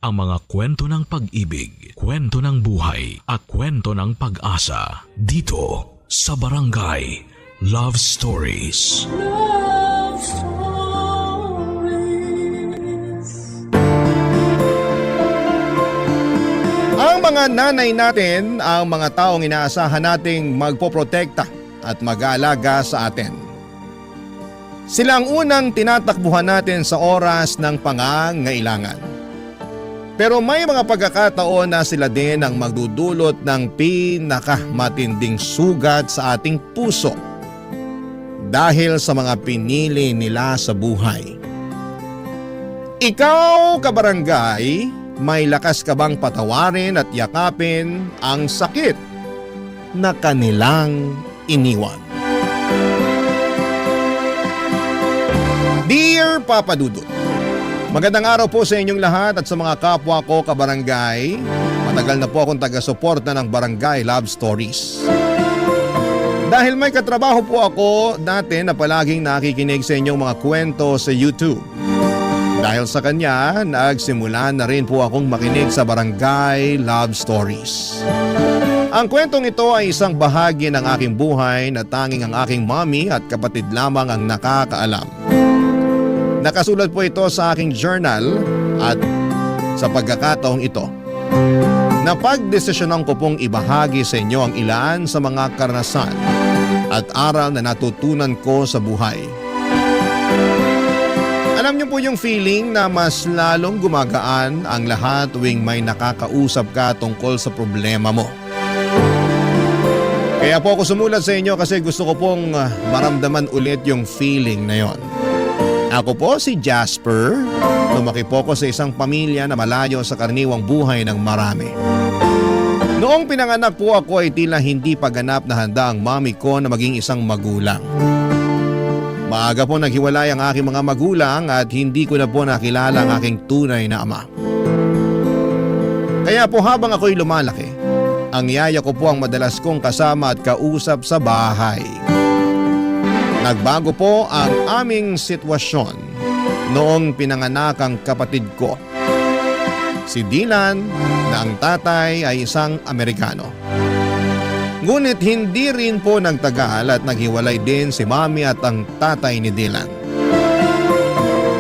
ang mga kwento ng pag-ibig, kwento ng buhay at kwento ng pag-asa dito sa Barangay Love Stories. Love Stories. Ang mga nanay natin, ang mga taong inaasahan nating magpoprotekta at mag-aalaga sa atin. Sila ang unang tinatakbuhan natin sa oras ng pangangailangan. Pero may mga pagkakataon na sila din ang magdudulot ng pinakamatinding sugat sa ating puso dahil sa mga pinili nila sa buhay. Ikaw, kabarangay, may lakas ka bang patawarin at yakapin ang sakit na kanilang iniwan? Dear Papa Dudut, magandang araw po sa inyong lahat at sa mga kapwa ko kabarangay. Matagal na po akong taga-suporta ng Barangay Love Stories. Dahil may katrabaho po ako dati na palaging nakikinig sa inyong mga kwento sa YouTube. Dahil sa kanya, nagsimula na rin po akong makinig sa Barangay Love Stories. Ang kwentong ito ay isang bahagi ng aking buhay na tanging ang aking mommy at kapatid lamang ang nakakaalam. Nakasulat po ito sa aking journal at sa pagkakataong ito, napagdesisyonan ko pong ibahagi sa inyo ang ilan sa mga karanasan at aral na natutunan ko sa buhay. Alam niyo po yung feeling na mas lalong gumagaan ang lahat tuwing may nakakausap ka tungkol sa problema mo. Kaya po ako sumulat sa inyo kasi gusto ko pong maramdaman ulit yung feeling na yon. Ako po si Jasper. Lumaki po ako sa isang pamilya na malayo sa karaniwang buhay ng marami. Noong pinanganak po ako ay tila hindi pa ganap na handa ang mami ko na maging isang magulang. Maaga po naghiwalay ang aking mga magulang at hindi ko na po nakilala ang aking tunay na ama. Kaya po habang ako'y lumalaki, ang yaya ko po ang madalas kong kasama at kausap sa bahay. Nagbago po ang aming sitwasyon noong pinanganak ang kapatid ko, si Dylan, na ang tatay ay isang Amerikano. Ngunit hindi rin po nagtagal at naghiwalay din si mami at ang tatay ni Dylan.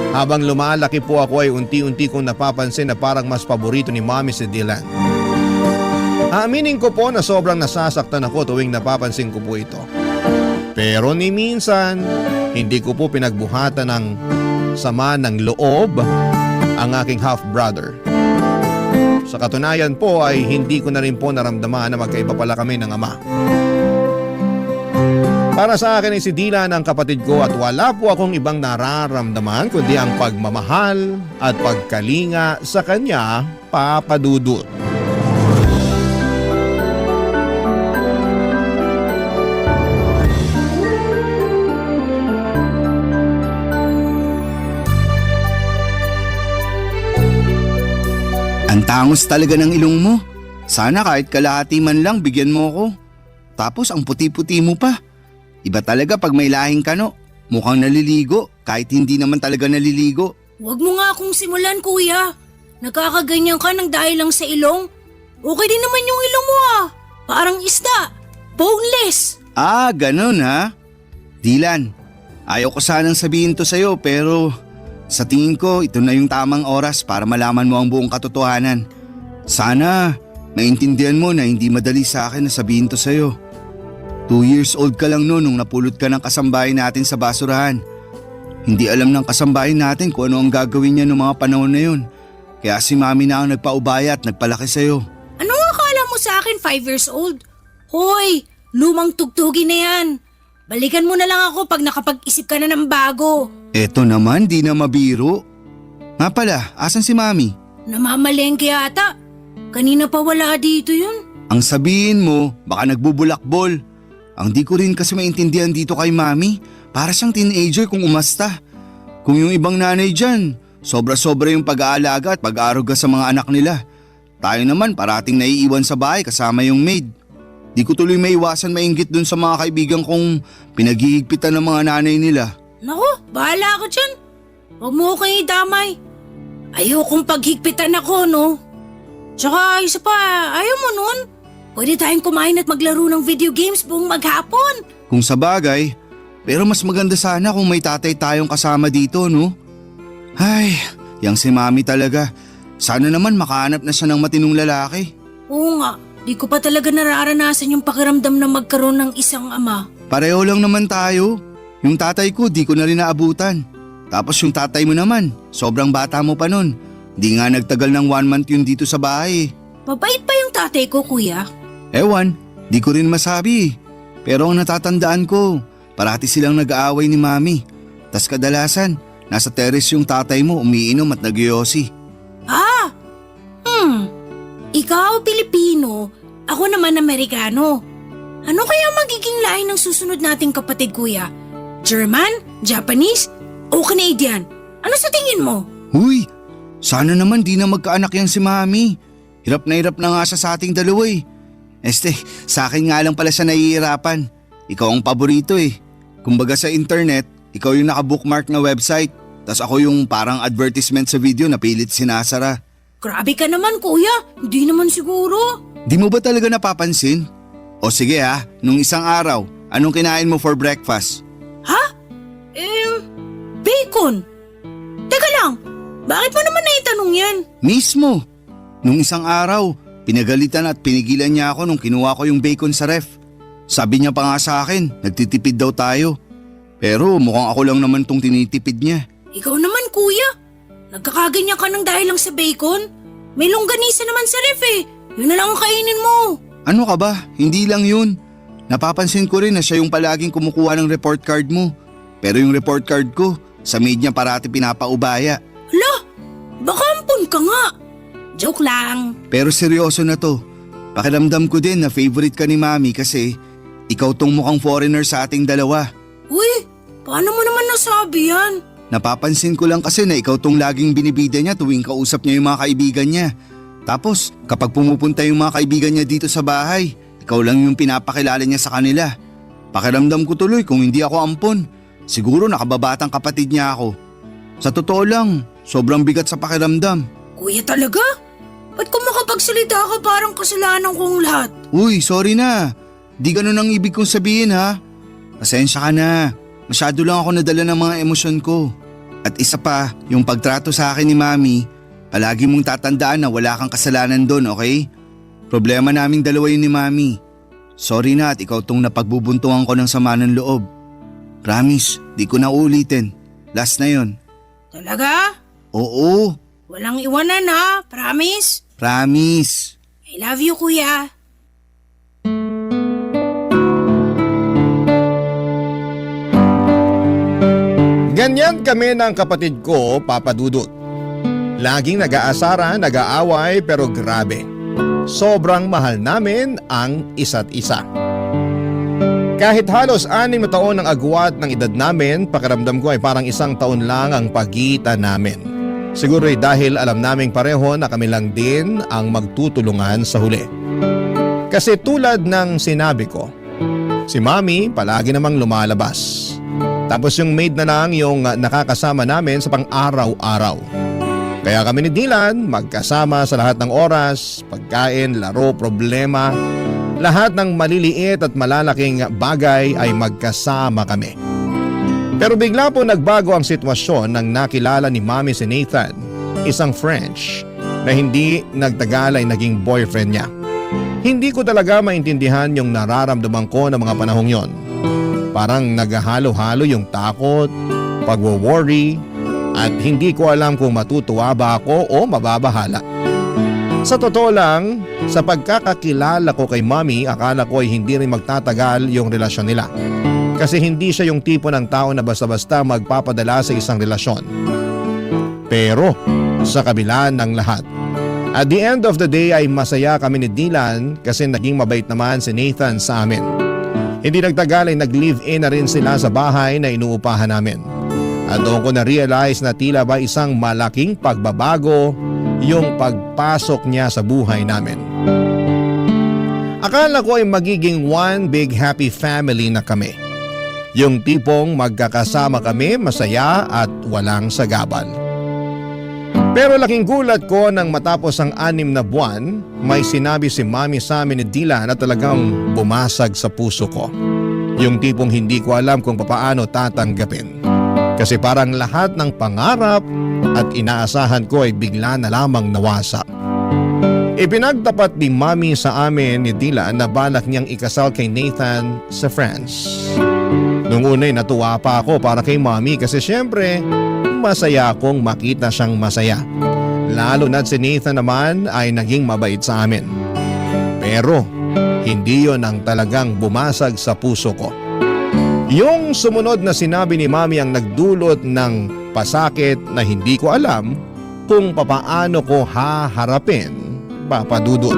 Habang lumalaki po ako ay unti-unti kong napapansin na parang mas paborito ni mami si Dylan. Aaminin ko po na sobrang nasasaktan ako tuwing napapansin ko po ito. Pero ni minsan, hindi ko po pinagbuhatan ng sama ng loob ang aking half-brother. Sa katunayan po ay hindi ko na rin po naramdaman na magkaiba pala kami ng ama. Para sa akin ay si Dylan ang kapatid ko at wala po akong ibang nararamdaman kundi ang pagmamahal at pagkalinga sa kanya, Papa Dudut. Ang tangos talaga ng ilong mo. Sana kahit kalahati man lang bigyan mo ako. Tapos ang puti-puti mo pa. Iba talaga pag may lahing kano. Mukhang naliligo kahit hindi naman talaga naliligo. Huwag mo nga akong simulan, kuya. Nagkakaganyan ka ng dahil lang sa ilong. Okay din naman yung ilong mo ah. Parang isda. Boneless. Ah, ganun ha? Dylan, ayaw ko sanang sabihin to sa'yo pero sa tingin ko ito na yung tamang oras para malaman mo ang buong katotohanan. Sana maintindihan mo na hindi madali sa akin na sabihin to sa'yo. 2 years old ka lang noon nung napulot ka ng kasambahay natin sa basurahan. Hindi alam ng kasambahay natin kung ano ang gagawin niya noong mga panahon na yun. Kaya si mami na ang nagpaubaya at nagpalaki sa'yo. Ano nga akala mo sa akin 5 years old? Hoy, lumang tugtugin na yan. Balikan mo na lang ako pag nakapag-isip ka na ng bago. Eto naman, di na mabiro. Nga pala, asan si mami? Namamalengke ata. Kanina pa wala dito yun. Ang sabihin mo, baka nagbubulakbol. Ang di ko rin kasi maintindihan dito kay mami. Para siyang teenager kung umasta. Kung yung ibang nanay dyan, sobra-sobra yung pag-aalaga at pag-aaruga sa mga anak nila. Tayo naman parating naiiwan sa bahay kasama yung maid. Di ko tuloy maiwasan mainggit dun sa mga kaibigan kong pinaghihigpitan ng mga nanay nila. Naku, bahala ako dyan. Huwag mo ko kayo idamay. Ayokong paghigpitan ako, no? Tsaka isa pa, ayaw mo nun? Pwede tayong kumain at maglaro ng video games buong maghapon. Kung sa bagay, pero mas maganda sana kung may tatay tayong kasama dito, no? Ay, yang si Mami talaga. Sana naman makahanap na siya ng matinong lalaki. Oo nga, di ko pa talaga nararanasan yung pakiramdam na magkaroon ng isang ama. Pareho lang naman tayo. Yung tatay ko di ko na rin naabutan. Tapos yung tatay mo naman, sobrang bata mo pa nun. Di nga nagtagal ng 1 month yun dito sa bahay. Mabait pa yung tatay ko, kuya. Ewan, di ko rin masabi. Pero ang natatandaan ko, parati silang nag-aaway ni Mami. Tas kadalasan, nasa terrace yung tatay mo umiinom at nagyoyosi. Ah! Ikaw Pilipino, ako naman Amerikano. Ano kaya magiging lahi ng susunod nating kapatid, kuya? German? Japanese? O Canadian? Ano sa tingin mo? Huy, sana naman di na magkaanak yan si Mami. Hirap na nga siya sa ating dalawa eh. Sa akin nga lang pala siya nahihirapan. Ikaw ang paborito eh. Kumbaga sa internet, ikaw yung naka-bookmark na website. Tas ako yung parang advertisement sa video na pilit sinasara. Grabe ka naman, kuya. Hindi naman siguro. Di mo ba talaga napapansin? O sige nung isang araw, anong kinain mo for breakfast? Ha? Bacon. Teka lang, bakit mo naman naitanong yan? Mismo. Nung isang araw, pinagalitan at pinigilan niya ako nung kinuha ko yung bacon sa ref. Sabi niya pa nga sa akin, nagtitipid daw tayo. Pero mukhang ako lang naman tong tinitipid niya. Ikaw naman, kuya. Nagkakaganyan ka ng dahil lang sa bacon? May longganisa naman sa ref eh. Yun na lang ang kainin mo. Ano ka ba? Hindi lang yun. Napapansin ko rin na siya yung palaging kumukuha ng report card mo. Pero yung report card ko, sa maid niya parati pinapaubaya. Hala, baka ampun ka nga. Joke lang. Pero seryoso na to. Pakiramdam ko din na favorite ka ni Mami kasi ikaw tong mukhang foreigner sa ating dalawa. Uy, paano mo naman nasabi yan? Napapansin ko lang kasi na ikaw tong laging binibida niya tuwing kausap niya yung mga kaibigan niya. Tapos kapag pumupunta yung mga kaibigan niya dito sa bahay, ikaw lang yung pinapakilala niya sa kanila. Pakiramdam ko tuloy kung hindi ako ampon. Siguro nakababatang kapatid niya ako. Sa totoo lang, sobrang bigat sa pakiramdam. Kuya talaga? Ba't kung makapagsalita ka parang kasalanan kong lahat? Uy, sorry na. Di ganun ang ibig kong sabihin ha. Pasensya ka na. Masyado lang ako nadala ng mga emosyon ko. At isa pa, yung pagtrato sa akin ni Mami, palagi mong tatandaan na wala kang kasalanan doon, okay? Problema naming dalawa yun ni Mami. Sorry na at ikaw tong napagbubuntungan ko ng sama ng loob. Promise, di ko na ulitin. Last na yon. Talaga? Oo, Walang iwanan ha, promise? promise. I love you, kuya. Ganyan kami ng kapatid ko, Papa Dudut. Laging nag-aasara, nag-aaway pero grabe. Sobrang mahal namin ang isa't isa. Kahit halos 6 na taon ang agwat ng edad namin, pakiramdam ko ay parang 1 taon lang ang pagitan namin. Siguro ay dahil alam naming pareho na kami lang din ang magtutulungan sa huli. Kasi tulad ng sinabi ko, si Mami palagi namang lumalabas. Tapos yung maid na lang yung nakakasama namin sa pang-araw-araw. Kaya kami ni Dylan magkasama sa lahat ng oras, pagkain, laro, problema. Lahat ng maliliit at malalaking bagay ay magkasama kami. Pero bigla po nagbago ang sitwasyon nang nakilala ni Mami si Nathan, isang French na hindi nagtagal ay naging boyfriend niya. Hindi ko talaga maintindihan yung nararamdaman ko ng mga panahong yon. Parang naghahalo-halo yung takot, pagwo-worry, at hindi ko alam kung matutuwa ba ako o mababahala. Sa totoo lang, sa pagkakakilala ko kay Mami, akala ko ay hindi rin magtatagal yung relasyon nila. Kasi hindi siya yung tipo ng tao na basta-basta magpapadala sa isang relasyon. Pero sa kabila ng lahat, at the end of the day ay masaya kami ni Dylan kasi naging mabait naman si Nathan sa amin. Hindi nagtagal ay nag-live-in na rin sila sa bahay na inuupahan namin. At doon ko na-realize na tila ba isang malaking pagbabago yung pagpasok niya sa buhay namin. Akala ko ay magiging one big happy family na kami. Yung tipong magkakasama kami masaya at walang sagabal. Pero laking gulat ko nang matapos ang 6 na buwan, may sinabi si Mami sa amin ni Dylan na talagang bumasag sa puso ko. Yung tipong hindi ko alam kung papaano tatanggapin. Kasi parang lahat ng pangarap at inaasahan ko ay bigla na lamang nawasak. Ipinagtapat ni Mami sa amin ni Dylan na balak niyang ikasal kay Nathan sa France. Nung una'y natuwa pa ako para kay Mami kasi syempre masaya akong makita siyang masaya. Lalo na't si Nathan naman ay naging mabait sa amin. Pero hindi yon ang talagang bumasag sa puso ko. Yung sumunod na sinabi ni Mami ang nagdulot ng pasakit na hindi ko alam kung papaano ko haharapin, Papa Dudut.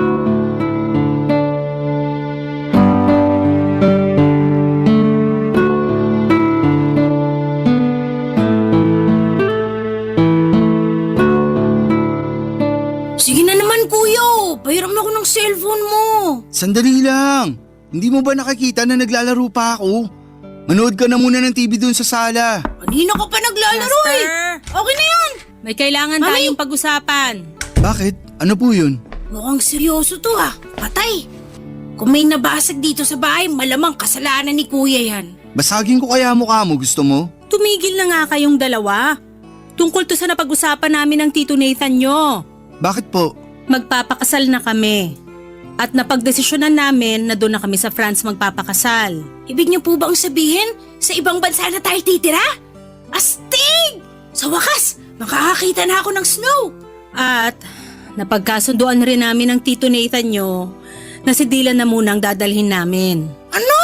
Sige na naman kuya, pahiram na ako ng cellphone mo. Sandali lang. Hindi mo ba nakikita na naglalaro pa ako? Manood ka na muna ng TV dun sa sala. Kanina ka pa naglalaro eh. Okay na yan. May kailangan Mami! tayong pag-usapan. Bakit? Ano po yun? Mukhang seryoso to ah. Patay. Kung may nabasag dito sa bahay, malamang kasalanan ni kuya yan. Basagin ko kaya mukha mo, gusto mo? Tumigil na nga kayong dalawa. Tungkol to sa napag-usapan namin ng Tito Nathan nyo. Bakit po? Magpapakasal na kami. At napagdesisyonan namin na doon na kami sa France magpapakasal. Ibig niyo po bang sabihin, sa ibang bansa na tayo titira? Astig! Sa wakas, makakakita na ako ng snow. At napagkasunduan rin namin ng Tito Nathan nyo na si Dylan na muna ang dadalhin namin. Ano?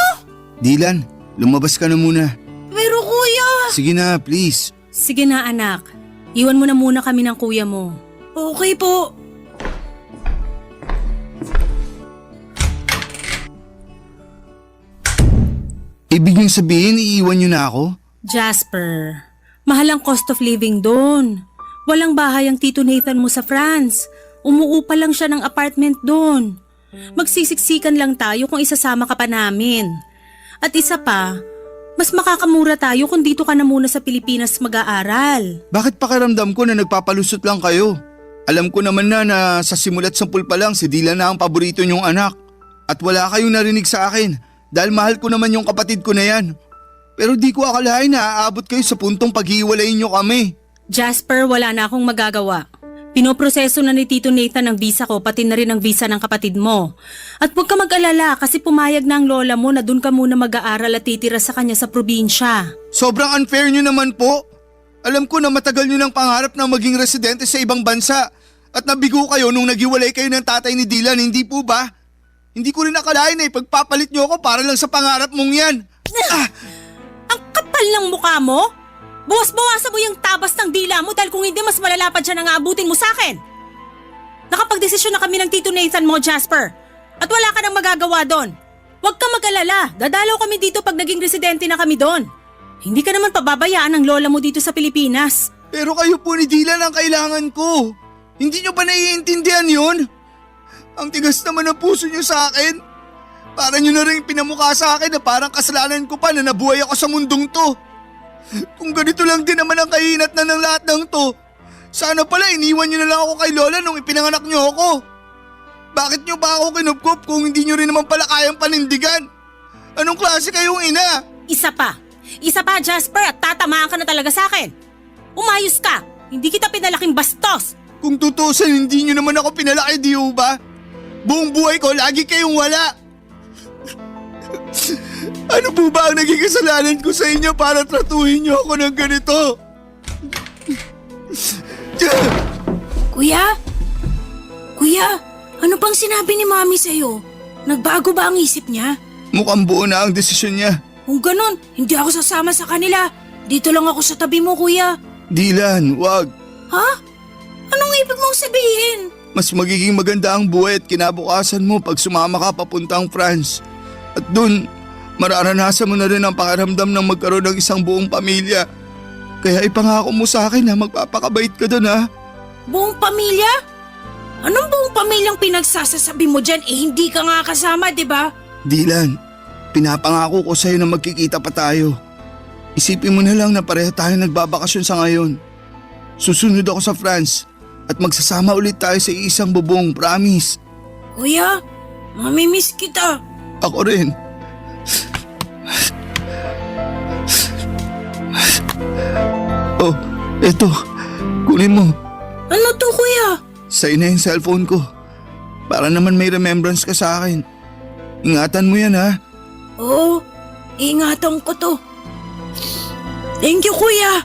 Dylan, lumabas ka na muna. Pero kuya, Sige na, please. Sige na anak, iwan mo na muna kami ng kuya mo. okay po. Ibig niyong sabihin, iiwan niyo na ako? Jasper, mahal ang cost of living doon. Walang bahay ang Tito Nathan mo sa France. Umuupa lang siya ng apartment doon. Magsisiksikan lang tayo kung isasama ka pa namin. At isa pa, mas makakamura tayo kung dito ka na muna sa Pilipinas mag-aaral. Bakit pakiramdam ko na nagpapalusot lang kayo? Alam ko naman na sa simula't sampul pa lang si Dylan na ang paborito niyong anak. At wala kayong narinig sa akin dahil mahal ko naman yung kapatid ko na yan. Pero di ko akalain na aabot kayo sa puntong paghiwalayin niyo kami. Jasper, wala na akong magagawa. Pinoproseso na ni Tito Nathan ang visa ko pati na rin ang visa ng kapatid mo. At huwag ka mag-alala kasi pumayag na ang lola mo na doon ka muna mag-aaral at titira sa kanya sa probinsya. Sobrang unfair niyo naman po. Alam ko na matagal niyo ng pangarap na maging residente sa ibang bansa. At nabigo kayo nung naghiwalay kayo ng tatay ni Dylan, hindi po ba? Hindi ko rin akalain na ipagpapalit niyo ako para lang sa pangarap mong yan. Ang kapal ng mukha mo? Buwas-bawasan mo yung tabas ng dila mo dahil kung hindi mas malala pa dyan ang aabutin mo sa akin. Nakapagdesisyon na kami ng Tito Nathan mo, Jasper. At wala ka nang magagawa doon. Huwag ka mag-alala. Dadalaw kami dito pag naging residente na kami doon. Hindi ka naman pababayaan ng lola mo dito sa Pilipinas. Pero kayo po ni Dylan ang kailangan ko. Hindi niyo ba naiintindihan yun? Ang tigas naman ng puso niyo sa akin. Para niyo na rin pinamukha sa akin na parang kasalanan ko pa na nabuhay ako sa mundong to. Kung ganito lang din naman ang kahinat na ng lahat ng to, sana pala iniwan niyo na lang ako kay Lola nung ipinanganak niyo ako. Bakit niyo ba ako kinupkup kung hindi niyo rin naman pala kayang panindigan? Anong klase kayong ina? Isa pa, Jasper, at tatamaan ka na talaga sa akin. Umayos ka. Hindi kita pinalaking bastos. Kung tutusin, hindi niyo naman ako pinalaki, di ba? Buong buhay ko, lagi kayong wala. Ano po ba ang naging kasalanan ko sa inyo para tratuhin niyo ako ng ganito? Kuya? Kuya, ano pang sinabi ni Mami sa'yo? Nagbago ba ang isip niya? Mukhang buo na ang desisyon niya. Kung ganun, hindi ako sasama sa kanila. Dito lang ako sa tabi mo, kuya. Dylan, wag. Ha? Anong ibig mong sabihin? Mas magiging maganda ang buhay at kinabukasan mo pag sumama ka papuntang France. At dun, mararanasan mo na rin ang pakiramdam ng magkaroon ng isang buong pamilya. Kaya ipangako mo sa akin na magpapakabait ka dun, ha? Buong pamilya? Anong buong pamilyang pinagsasasabi mo dyan? Hindi ka nga kasama, di ba? Dylan, pinapangako ko sa'yo na magkikita pa tayo. Isipin mo na lang na pareho tayo nagbabakasyon sa ngayon. Susunod ako sa France at magsasama ulit tayo sa isang bubong, promise. Kuya, mamimiss kita. Ako rin. Oh, eto. Kunin mo. Ano to, kuya? Sa'yo na yung cellphone ko. Para naman may remembrance ka sa akin. Ingatan mo yan ha. Oo, ingatan ko to. Thank you, kuya.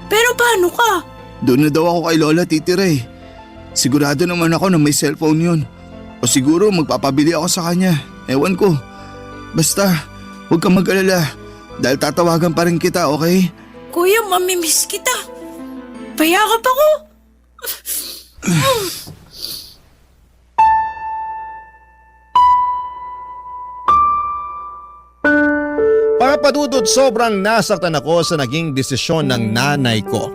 Pero paano ka? Doon na daw ako kay Lola titira eh. Sigurado naman ako na may cellphone yun. O siguro magpapabili ako sa kanya. Ewan ko. Basta, huwag kang mag-alala. Dahil tatawagan pa rin kita, okay? Kuya, mamimiss kita. Payakap ako. Papadudot, sobrang nasaktan ako sa naging desisyon ng nanay ko.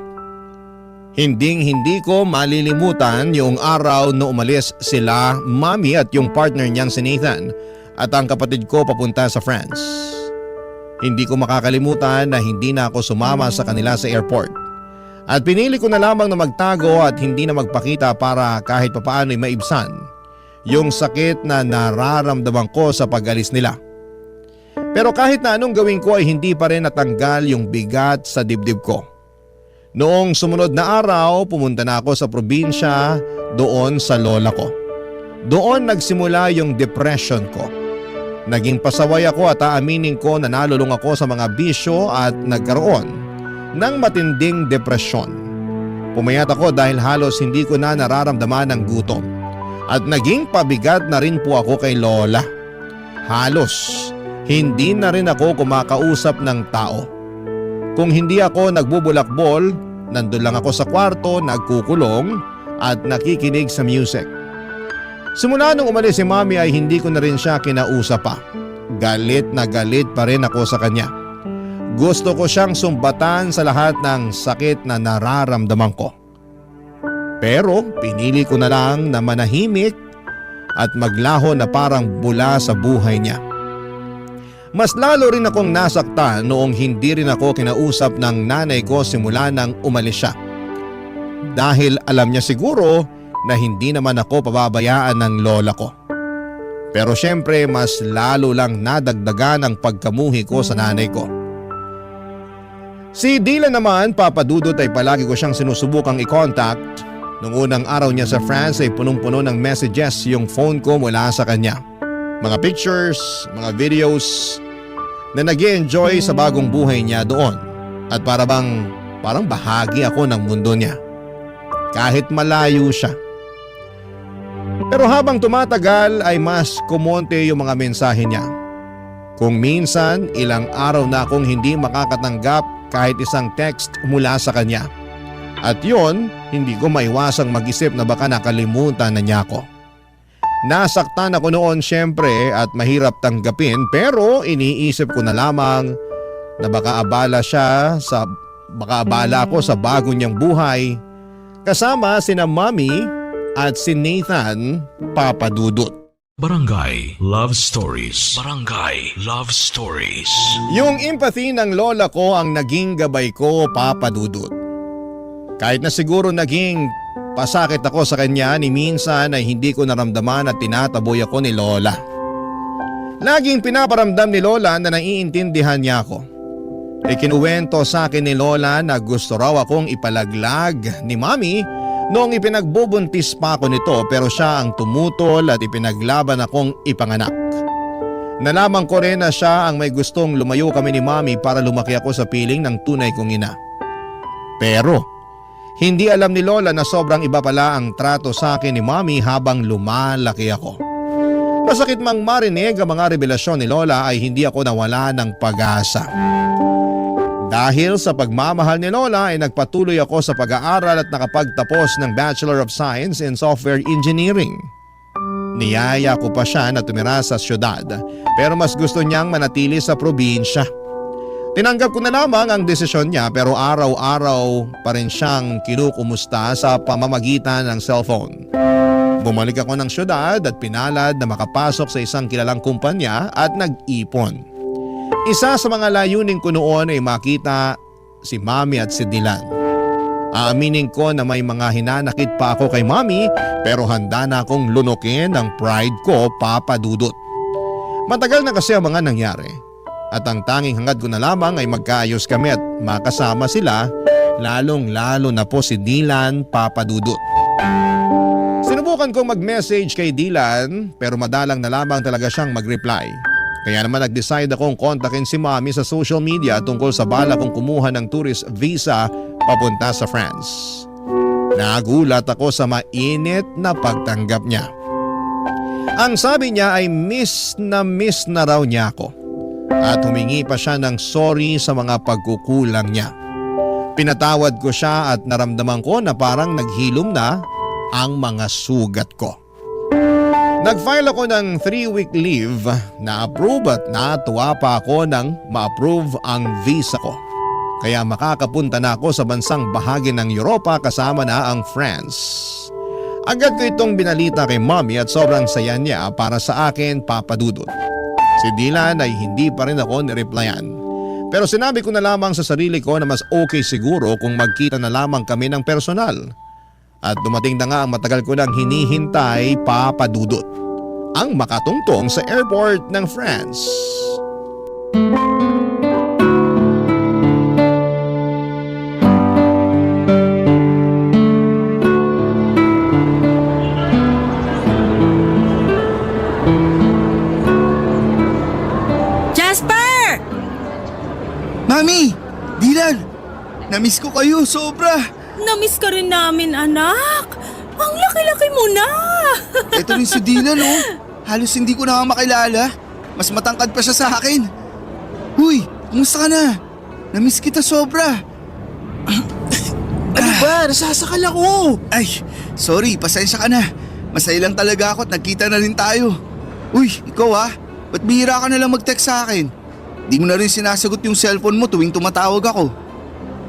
Hindi ko malilimutan yung araw na umalis sila, Mami at yung partner niyang si Nathan at ang kapatid ko papunta sa France. Hindi ko makakalimutan na hindi na ako sumama sa kanila sa airport. At pinili ko na lamang na magtago at hindi na magpakita para kahit papaano'y maibsan yung sakit na nararamdaman ko sa pag-alis nila. Pero kahit na anong gawin ko ay hindi pa rin natanggal yung bigat sa dibdib ko. Noong sumunod na araw, pumunta na ako sa probinsya doon sa lola ko. Doon nagsimula yung depression ko. Naging pasaway ako at aaminin ko na nalulung ako sa mga bisyo at nagkaroon ng matinding depresyon. Pumayat ako dahil halos hindi ko na nararamdaman ang gutom. At naging pabigat na rin po ako kay lola. Halos hindi na rin ako kumakausap ng tao. Kung hindi ako nagbubulakbol, nandun lang ako sa kwarto, nagkukulong at nakikinig sa music. Simula nung umalis si Mami ay hindi ko na rin siya kinausap pa. Galit na galit pa rin ako sa kanya. Gusto ko siyang sumbatan sa lahat ng sakit na nararamdaman ko. Pero pinili ko na lang na manahimik at maglaho na parang bula sa buhay niya. Mas lalo rin akong nasaktan noong hindi rin ako kinausap ng nanay ko simula nang umalis siya. Dahil alam niya siguro na hindi naman ako pababayaan ng lola ko. Pero syempre mas lalo lang nadagdagan ang pagkamuhi ko sa nanay ko. Si Dylan naman, papadudot, ay palagi ko siyang sinusubukang i-contact. Nung unang araw niya sa France ay punong-puno ng messages yung phone ko mula sa kanya. Mga pictures, mga videos na nag-i-enjoy sa bagong buhay niya doon at parang bahagi ako ng mundo niya. Kahit malayo siya. Pero habang tumatagal ay mas kumonte yung mga mensahe niya. Kung minsan ilang araw na akong hindi makakatanggap kahit isang text mula sa kanya. At yon, hindi ko maiwasang mag-isip na baka nakalimutan na niya ako. Nasaktan ako noon syempre at mahirap tanggapin pero iniisip ko na lamang na baka abala ako sa bago niyang buhay kasama sina Mami at si Nathan, papadudot. Barangay Love Stories. Barangay Love Stories. Yung empathy ng lola ko ang naging gabay ko, papadudot. Kahit na siguro naging pasakit ako sa kanya ni minsan ay hindi ko naramdaman at tinataboy ako ni lola. Laging pinaparamdam ni lola na naiintindihan niya ako. Ikinuwento sa akin ni lola na gusto raw akong ipalaglag ni Mami noong ipinagbubuntis pa ako nito pero siya ang tumutol at ipinaglaban akong ipanganak. Nalaman ko rin na siya ang may gustong lumayo kami ni Mami para lumaki ako sa piling ng tunay kong ina. Pero hindi alam ni lola na sobrang iba pala ang trato sa akin ni Mami habang lumalaki ako. Masakit mang marinig ang mga revelasyon ni lola ay hindi ako nawala ng pag-asa. Dahil sa pagmamahal ni lola ay nagpatuloy ako sa pag-aaral at nakapagtapos ng Bachelor of Science in Software Engineering. Niyaya ko pa siya na tumira sa syudad pero mas gusto niyang manatili sa probinsya. Tinanggap ko na lamang ang desisyon niya pero araw-araw pa rin siyang kinukumusta sa pamamagitan ng cellphone. Bumalik ako ng syudad at pinalad na makapasok sa isang kilalang kumpanya at nag-ipon. Isa sa mga layunin ko noon ay makita si Mami at si Dylan. Aaminin ko na may mga hinanakit pa ako kay Mami pero handa na akong lunukin ang pride ko, Papa Dudut. Matagal na kasi ang mga nangyari at ang tanging hangad ko na lamang ay magkaayos kami at makasama sila, lalong-lalo na po si Dylan, Papa Dudut. Sinubukan kong mag-message kay Dylan pero madalang na lamang talaga siyang mag-reply. Kaya naman nag-decide akong kontakin si Mami sa social media tungkol sa bala kong kumuha ng tourist visa papunta sa France. Nagulat ako sa mainit na pagtanggap niya. Ang sabi niya ay miss na raw niya ako at humingi pa siya ng sorry sa mga pagkukulang niya. Pinatawad ko siya at naramdaman ko na parang naghilom na ang mga sugat ko. Nag-file ako ng 3-week leave na approve at natuwa pa ako nang ma-approve ang visa ko. Kaya makakapunta na ako sa bansang bahagi ng Europa kasama na ang France. Agad ko itong binalita kay Mommy at sobrang saya niya para sa akin, Papa Dudut. Si Dylan ay hindi pa rin ako nireplyan. Pero sinabi ko na lamang sa sarili ko na mas okay siguro kung magkita na lamang kami ng personal. At dumating na nga ang matagal ko nang hinihintay, Papa Dudut, ang makatungtong sa airport ng France. Jasper! Mami! Dylan! Namiss ko kayo, sobra! Namiss ka rin namin, anak. Ang laki-laki mo na. Ito rin si Dylan, oh. Halos hindi ko na nga makilala. Mas matangkad pa siya sa akin. Huy, kumusta ka na? Namiss kita sobra. Ano ba? Nasasakal ako! Ay, sorry, pasensya ka na. Masaya lang talaga ako at nagkita na rin tayo. Uy, ikaw ba't bihira ka na lang mag-text sa akin? Di mo na rin sinasagot yung cellphone mo tuwing tumatawag ako.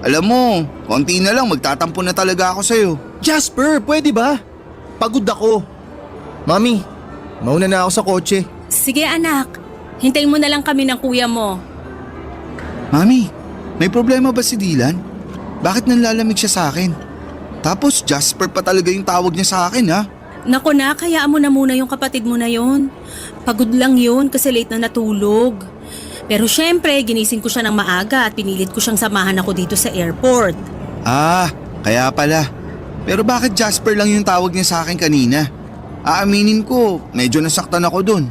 Alam mo, konti na lang magtatampo na talaga ako sa'yo. Jasper, pwede ba? Pagod ako. Mami, mauna na ako sa kotse. Sige anak, hintayin mo na lang kami ng kuya mo. Mami, may problema ba si Dylan? Bakit nanlalamig siya sa akin? Tapos Jasper pa talaga yung tawag niya sa akin ha? Naku na, kayaan mo na muna yung kapatid mo na yon. Pagod lang yun kasi late na natulog. Pero syempre, ginising ko siya ng maaga at pinilit ko siyang samahan ako dito sa airport. Ah, kaya pala. Pero bakit Jasper lang yung tawag niya sa akin kanina? Aaminin ko, medyo nasaktan ako dun.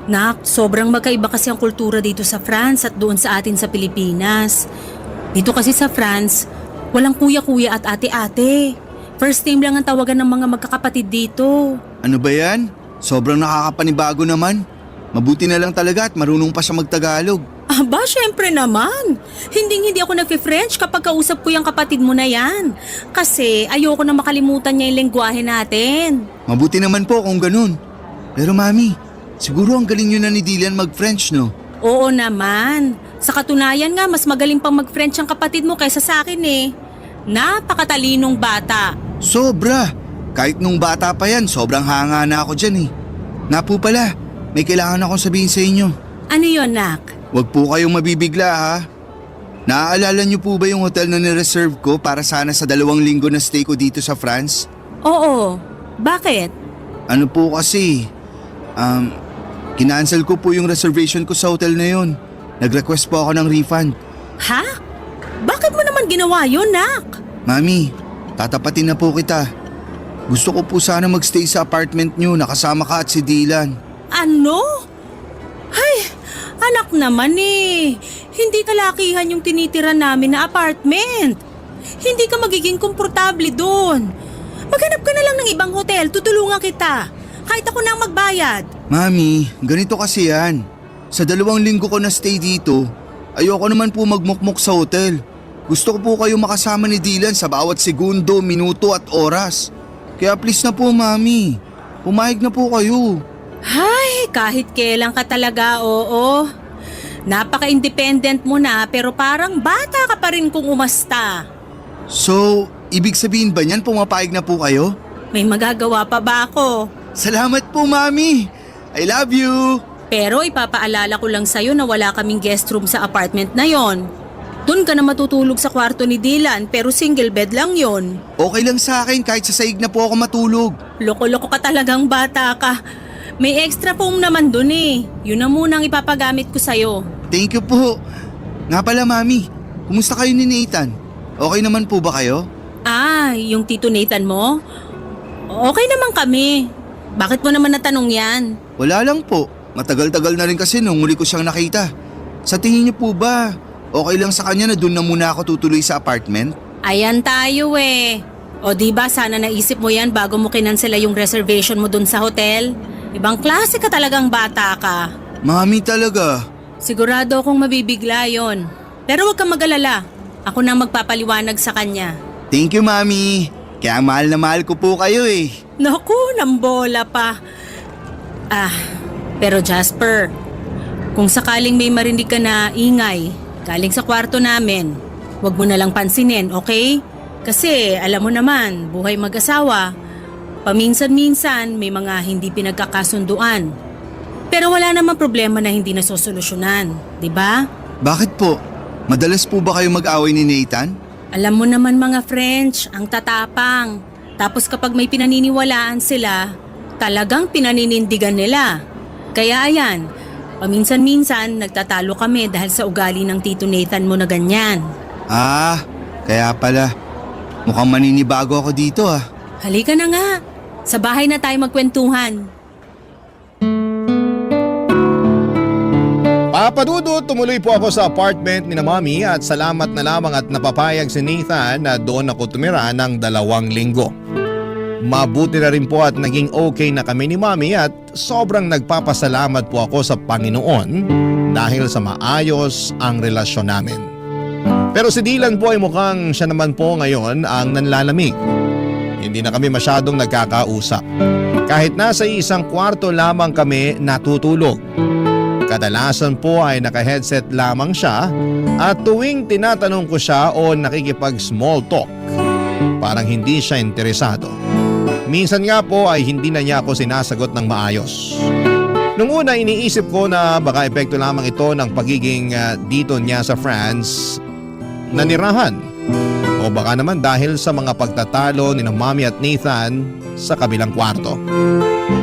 Nak, sobrang magkaiba kasi ang kultura dito sa France at doon sa atin sa Pilipinas. Dito kasi sa France, walang kuya-kuya at ate-ate. First name lang ang tawagan ng mga magkakapatid dito. Ano ba yan? Sobrang nakakapanibago naman. Mabuti na lang talaga at marunong pa siya magtagalog. Aba, syempre naman. Hindi ako nagfi-French kapag kausap ko yung kapatid mo na yan. Kasi ayoko na makalimutan niya yung lengguwahe natin. Mabuti naman po kung ganun. Pero mami, siguro ang galing nyo na ni Dylan mag-French, no? Oo naman. Sa katunayan nga, mas magaling pang mag-French ang kapatid mo kaysa sa akin eh. Napakatalinong bata. Sobra! Kahit nung bata pa yan, sobrang hanga na ako dyan eh. Nga po pala, may kailangan akong sabihin sa inyo. Ano yon, Nak? Huwag po kayong mabibigla ha. Naaalala niyo po ba yung hotel na nireserve ko para sana sa 2 linggo na stay ko dito sa France? Oo. Bakit? Ano po kasi, kinancel ko po yung reservation ko sa hotel na yun. Nag-request po ako ng refund. Ha? Bakit mo naman ginawa yun, Nak? Mami, tatapatin na po kita. Gusto ko po sana magstay sa apartment niyo na kasama ka at si Dylan. Ano? Ay, anak naman eh. Hindi kalakihan yung tinitira namin na apartment. Hindi ka magiging komportable doon. Maghanap ka na lang ng ibang hotel, tutulungan kita. Kahit ako na ang magbayad. Mami, ganito kasi yan. Sa 2 linggo ko na stay dito, ayoko naman po magmukmok sa hotel. Gusto ko po kayo makasama ni Dylan sa bawat segundo, minuto at oras. Kaya please na po, Mami. Pumayag na po kayo. Ay, kahit kailan ka talaga, oo. Napaka-independent mo na pero parang bata ka pa rin kung umasta. So, ibig sabihin ba niyan pumapayag na po kayo? May magagawa pa ba ako? Salamat po, Mami. I love you. Pero ipapaalala ko lang sa'yo na wala kaming guest room sa apartment na yon. Doon ka na matutulog sa kwarto ni Dylan pero single bed lang yon. Okay lang sa akin kahit sa saig na po ako matulog. Loko-loko ka talagang bata ka. May extra foam naman dun eh. Yun na munang ipapagamit ko sa'yo. Thank you po. Nga pala mami, kumusta kayo ni Nathan? Okay naman po ba kayo? Ah, yung Tito Nathan mo? Okay naman kami. Bakit mo naman natanong yan? Wala lang po. Matagal-tagal na rin kasi nung muli ko siyang nakita. Sa tingin niyo po ba, okay lang sa kanya na doon na muna ako tutuloy sa apartment? Ayan tayo eh. O diba sana naisip mo yan bago mo kinansela yung reservation mo dun sa hotel? Ibang klase ka talagang bata ka. Mami talaga. Sigurado akong mabibigla yon. Pero huwag kang mag-alala. Ako na magpapaliwanag sa kanya. Thank you mami. Kaya mahal na mahal ko po kayo eh. Naku, nambola pa. Pero Jasper, kung sakaling may marinig ka na ingay galing sa kwarto namin, huwag mo na lang pansinin, okay? Kasi alam mo naman, buhay mag-asawa, paminsan-minsan may mga hindi pinagkakasunduan. Pero wala namang problema na hindi nasosolusyonan, di ba? Bakit po? Madalas po ba kayo mag-away ni Nathan? Alam mo naman mga French, ang tatapang. Tapos kapag may pinaniniwalaan sila, talagang pinaninindigan nila. Kaya ayan, paminsan-minsan nagtatalo kami dahil sa ugali ng Tito Nathan mo na ganyan. Ah, kaya pala. Mukhang maninibago ako dito ah. Halika na nga, sa bahay na tayo magkwentuhan. Papadudot, tumuloy po ako sa apartment ni na Mami at salamat na lamang at napapayag si Nathan na doon ako tumira ng 2 linggo. Mabuti na rin po at naging okay na kami ni Mami at sobrang nagpapasalamat po ako sa Panginoon dahil sa maayos ang relasyon namin. Pero si Dylan po ay mukhang siya naman po ngayon ang nanlalamig. Hindi na kami masyadong nagkakausap. Kahit nasa isang kwarto lamang kami natutulog. Kadalasan po ay naka-headset lamang siya at tuwing tinatanong ko siya o nakikipag-small talk, parang hindi siya interesado. Minsan nga po ay hindi na niya ako sinasagot ng maayos. Nung una iniisip ko na baka epekto lamang ito ng pagiging dito niya sa France na nirahan o baka naman dahil sa mga pagtatalo ni Mami at Nathan sa kabilang kwarto.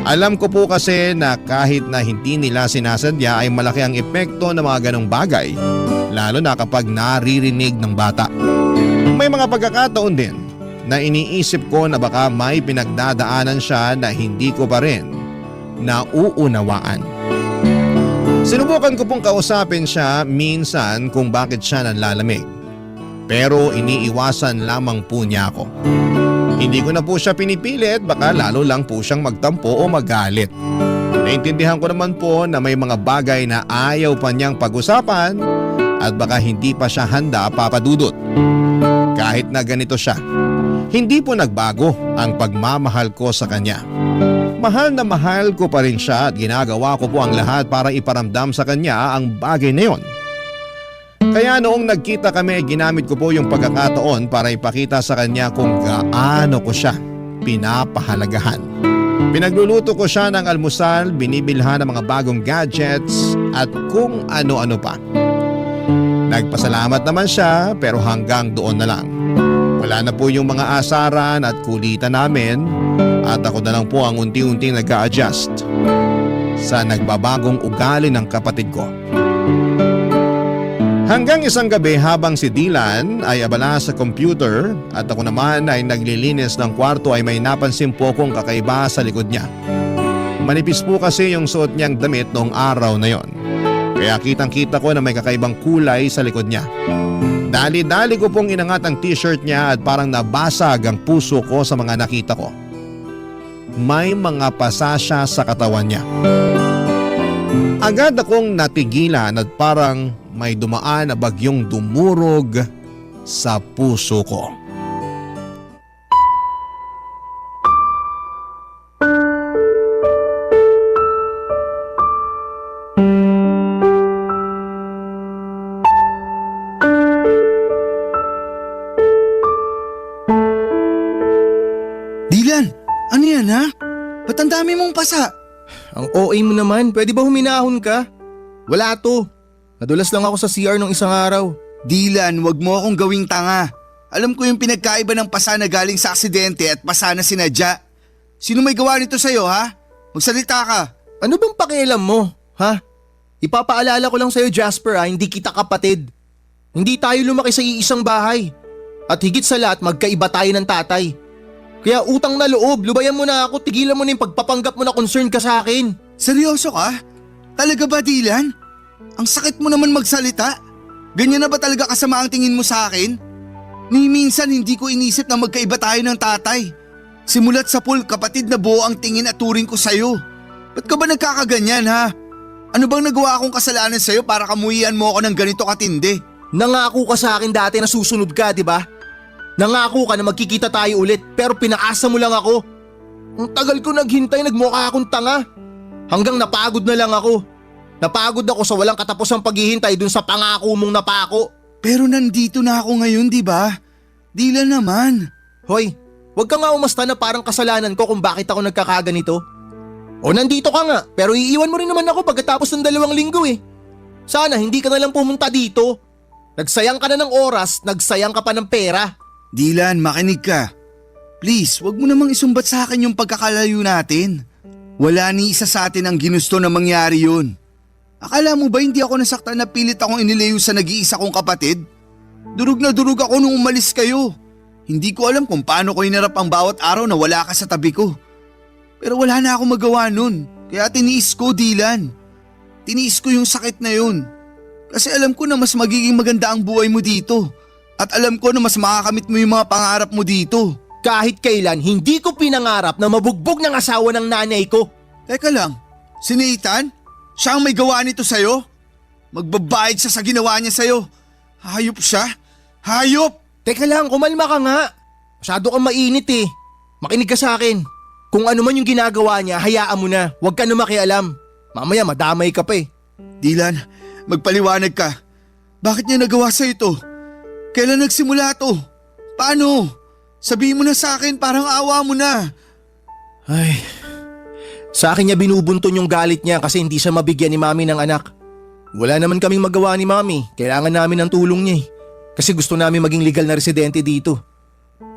Alam ko po kasi na kahit na hindi nila sinasadya ay malaki ang epekto ng mga ganong bagay, lalo na kapag naririnig ng bata. May mga pagkakataon din na iniisip ko na baka may pinagdadaanan siya na hindi ko pa rin nauunawaan. Sinubukan ko pong kausapin siya minsan kung bakit siya nanlalamig, pero iniiwasan lamang po niya ako. Hindi ko na po siya pinipilit, baka lalo lang po siyang magtampo o magalit. Naintindihan ko naman po na may mga bagay na ayaw pa niyang pag-usapan at baka hindi pa siya handa papadudot. Kahit na ganito siya, hindi po nagbago ang pagmamahal ko sa kanya. Mahal na mahal ko pa rin siya at ginagawa ko po ang lahat para iparamdam sa kanya ang bagay na yon. Kaya noong nagkita kami, ginamit ko po yung pagkakataon para ipakita sa kanya kung gaano ko siya pinapahalagahan. Pinagluluto ko siya ng almusal, binibilhan ng mga bagong gadgets at kung ano-ano pa. Nagpasalamat naman siya pero hanggang doon na lang. Wala na po yung mga asaran at kulitan namin at ako na lang po ang unti-unting nag-a-adjust sa nagbabagong ugali ng kapatid ko. Hanggang isang gabi habang si Dylan ay abala sa computer at ako naman ay naglilinis ng kwarto ay may napansin po kong kakaiba sa likod niya. Manipis po kasi yung suot niyang damit noong araw na yon. Kaya kitang-kita ko na may kakaibang kulay sa likod niya. Dali-dali ko pong inangat ang t-shirt niya at parang nabasag ang puso ko sa mga nakita ko. May mga pasa siya sa katawan niya. Agad akong natigilan at parang may dumaan na bagyong dumurog sa puso ko. Dylan, ano yan ha? Ba't ang dami mong pasa? Ang OA mo naman, pwede ba huminahon ka? Wala to. Nadulas lang ako sa CR nung isang araw. Dylan, wag mo akong gawing tanga. Alam ko yung pinagkaiba ng pasa na galing sa aksidente at pasa na sinadya. Sino may gawa nito sa'yo, ha? Magsalita ka. Ano bang pakialam mo, ha? Ipapaalala ko lang sa'yo, Jasper, ha? Hindi kita kapatid. Hindi tayo lumaki sa iisang bahay. At higit sa lahat, magkaiba tayo ng tatay. Kaya utang na loob, lubayan mo na ako, tigilan mo na yung pagpapanggap mo na concern ka sa akin. Seryoso ka? Talaga ba, Dylan? Ang sakit mo naman magsalita. Ganyan na ba talaga kasama ang tingin mo sa akin? Ni minsan hindi ko inisip na magkaiba tayo ng tatay. Simulat sa pool, kapatid na buo ang tingin at turing ko sa'yo. Ba't ka ba nagkakaganyan, ha? Ano bang nagawa akong kasalanan sa'yo para kamuhian mo ako ng ganito katindi? Nangako ka sa akin dati na susunod ka, di ba? Nangako ka na magkikita tayo ulit pero pinaasa mo lang ako. Ang tagal ko naghintay, nagmukha akong tanga. Hanggang napagod na lang ako. Napagod ako sa walang katapusang paghihintay dun sa pangako mong napako. Pero nandito na ako ngayon, di ba? Dylan naman. Hoy, wag ka nga umasta na parang kasalanan ko kung bakit ako nagkakaganito. O nandito ka nga, pero iiwan mo rin naman ako pagkatapos ng 2 linggo eh. Sana hindi ka na lang pumunta dito. Nagsayang ka na ng oras, nagsayang ka pa ng pera. Dylan, makinig ka. Please, wag mo namang isumbat sa akin yung pagkakalayo natin. Wala ni isa sa atin ang ginusto na mangyari yun. Akala mo ba hindi ako nasaktan na pilit akong inilayo sa nag-iisa kong kapatid? Durog na durog ako nung umalis kayo. Hindi ko alam kung paano ko hinarap ang bawat araw na wala ka sa tabi ko. Pero wala na akong magawa nun, kaya tiniis ko, Dylan. Tiniis ko yung sakit na yun. Kasi alam ko na mas magiging maganda ang buhay mo dito. At alam ko na mas makakamit mo yung mga pangarap mo dito. Kahit kailan, hindi ko pinangarap na mabugbog ng asawa ng nanay ko. Teka lang, si Nathan? Siya ang may gawa nito sa'yo? Magbabayad siya sa ginawa niya sa'yo. Hayop siya? Hayop! Teka lang, kumalma ka nga. Masyado kang mainit eh. Makinig ka sa akin. Kung ano man yung ginagawa niya, hayaan mo na. Huwag ka na makialam. Mamaya madamay ka pa eh. Dylan, magpaliwanag ka. Bakit niya nagawa sa'yo ito? Kailan nagsimula to? Paano? Sabihin mo na sa akin, parang awa mo na. Ay, sa akin niya binubunton yung galit niya kasi hindi siya mabigyan ni Mami ng anak. Wala naman kaming magawa ni Mami. Kailangan namin ng tulong niya eh. Kasi gusto namin maging legal na residente dito.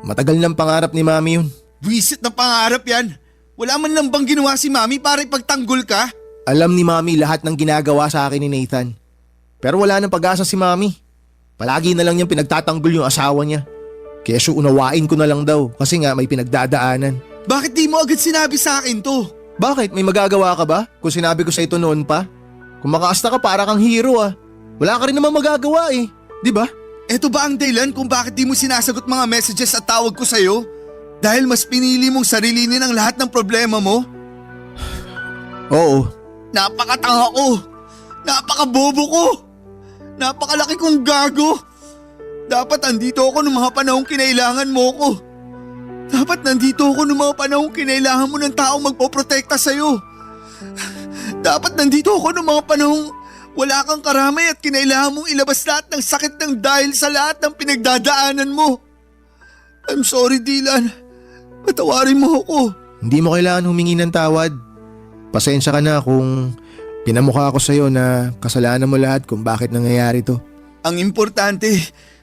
Matagal ng pangarap ni Mami yun. Buwisit na pangarap yan. Wala man lang bang ginawa si Mami para ipagtanggol ka? Alam ni Mami lahat ng ginagawa sa akin ni Nathan. Pero wala nang pag-asa si Mami. Palagi na lang niyang pinagtatanggol yung asawa niya. Kaya siya unawain ko na lang daw kasi nga may pinagdadaanan. Bakit di mo agad sinabi sa akin to? Bakit? May magagawa ka ba? Kung sinabi ko sa ito noon pa? Kung makaasta ka para kang hero ah. Wala ka rin naman magagawa eh. Di ba? Eto ba ang dahilan kung bakit di mo sinasagot mga messages at tawag ko sa'yo? Dahil mas pinili mong sarilinin ang lahat ng problema mo? Oo. Napakatanga ko! Napakabobo ko! Napakalaki kong gago! Dapat andito ako ng mga panahong kinailangan mo ko. Dapat nandito ako ng mga panahong kinailangan mo ng taong magpoprotekta sa'yo. Dapat nandito ako ng mga panahong wala kang karamay at kinailangan mong ilabas lahat ng sakit ng dahil sa lahat ng pinagdadaanan mo. I'm sorry, Dylan. Patawarin mo ako. Hindi mo kailangan humingi ng tawad. Pasensya ka na kung pinamukha ko sa'yo na kasalanan mo lahat kung bakit nangyayari to. Ang importante,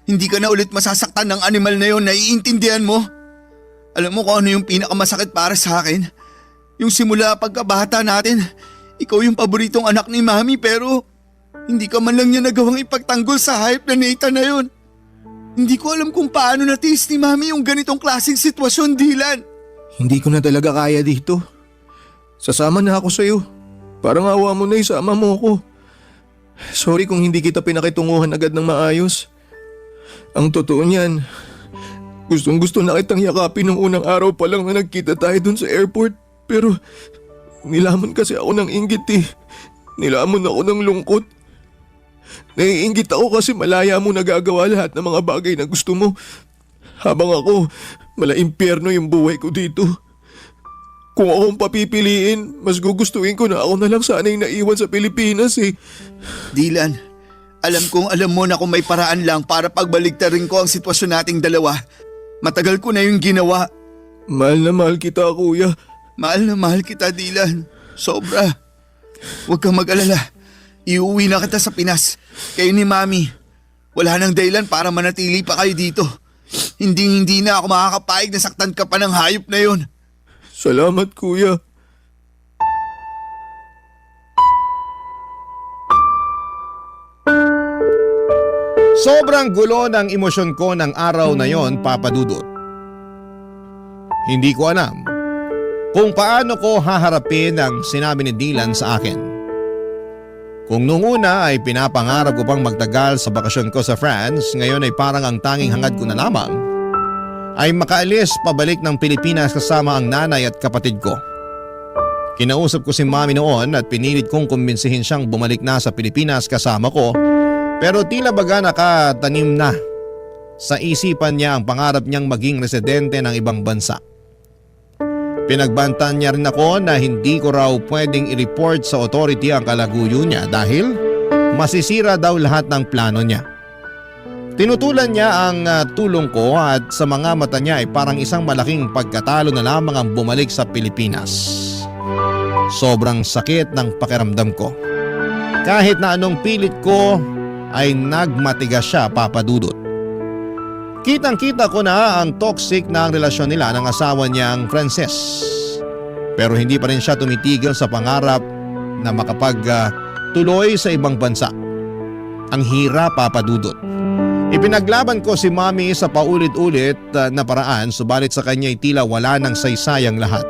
hindi ka na ulit masasaktan ng animal na yon, naiintindihan mo? Alam mo kung ano yung pinakamasakit para sa akin? Yung simula pagkabata natin, ikaw yung paboritong anak ni Mami pero hindi ka man lang niya nagawang ipagtanggol sa hype na Nathan na yon. Hindi ko alam kung paano natiis ni Mami yung ganitong klaseng sitwasyon, Dylan. Hindi ko na talaga kaya dito. Sasama na ako sa'yo. Parang awa mo na isama mo ko. Sorry kung hindi kita pinakitunguhan agad ng maayos. Ang totoo niyan, gustong gusto na kitang yakapin nung unang araw pa lang na nagkita tayo dun sa airport. Pero nilamon kasi ako ng inggit eh. Nilamon ako ng lungkot. Naiinggit ako kasi malaya mo nagagawa lahat ng mga bagay na gusto mo. Habang ako, mala-impyerno yung buhay ko dito. Kung akong papipiliin, mas gugustuhin ko na ako na lang sana'y naiwan sa Pilipinas eh. Dylan, alam kong alam mo na kung may paraan lang para pagbaligtarin ko ang sitwasyon nating dalawa. Matagal ko na yung ginawa. Mahal na mahal kita, kuya. Mahal na mahal kita, Dylan. Sobra. Huwag kang mag-alala. Iuwi na kita sa Pinas. Kayo ni Mami. Wala nang dahilan para manatili pa kayo dito. Hindi na ako makakapayag na saktan ka pa ng hayop na yon. Salamat kuya. Sobrang gulo ng emosyon ko ng araw na yon, Papa Dudut. Hindi ko alam kung paano ko haharapin ang sinabi ni Dylan sa akin. Kung nung una ay pinapangarap ko pang magtagal sa bakasyon ko sa France, ngayon ay parang ang tanging hangad ko na lamang ay makaalis pabalik ng Pilipinas kasama ang nanay at kapatid ko. Kinausap ko si Mami noon at pinilit kong kumbinsihin siyang bumalik na sa Pilipinas kasama ko, pero tila baga nakatanim na sa isipan niya ang pangarap niyang maging residente ng ibang bansa. Pinagbantaan niya rin ako na hindi ko raw pwedeng i-report sa authority ang kalaguyo niya dahil masisira daw lahat ng plano niya. Tinutulan niya ang tulong ko at sa mga mata niya ay parang isang malaking pagkatalo na lamang ang bumalik sa Pilipinas. Sobrang sakit ng pakiramdam ko. Kahit na anong pilit ko ay nagmatigas siya, Papa Dudut. Kitang-kita ko na ang toxic na ang relasyon nila ng asawa niyang Frances. Pero hindi pa rin siya tumitigil sa pangarap na makapagtuloy sa ibang bansa. Ang hirap, Papa Dudut. Ipinaglaban ko si Mami sa paulit-ulit na paraan, subalit sa kanya ay tila wala ng saysayang lahat.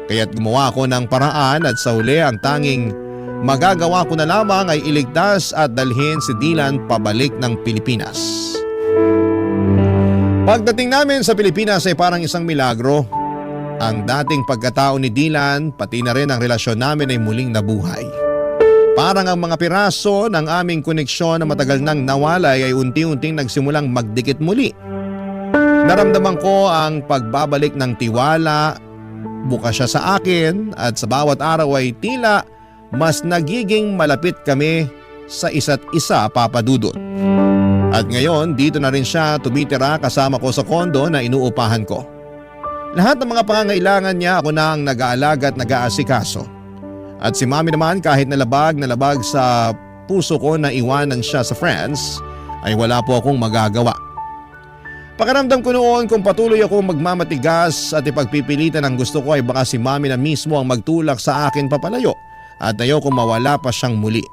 Kaya't gumawa ako ng paraan at sa uli ang tanging magagawa ko na lamang ay iligtas at dalhin si Dylan pabalik ng Pilipinas. Pagdating namin sa Pilipinas ay parang isang milagro. Ang dating pagkatao ni Dylan pati na rin ang relasyon namin ay muling nabuhay. Parang ang mga piraso ng aming koneksyon na matagal nang nawalay ay unti-unting nagsimulang magdikit muli. Naramdaman ko ang pagbabalik ng tiwala, bukas siya sa akin at sa bawat araw ay tila mas nagiging malapit kami sa isa't isa, Papa Dudut. At ngayon dito na rin siya tumitira kasama ko sa kondo na inuupahan ko. Lahat ng mga pangangailangan niya ako na ang nag-aalaga at nag-aasikaso. At si Mami naman kahit nalabag sa puso ko na iwanan siya sa France ay wala po akong magagawa. Pakiramdam ko noon kung patuloy akong magmamatigas at ipagpipilitan ang gusto ko ay baka si Mami na mismo ang magtulak sa akin papalayo at ayokong mawala pa siyang muli.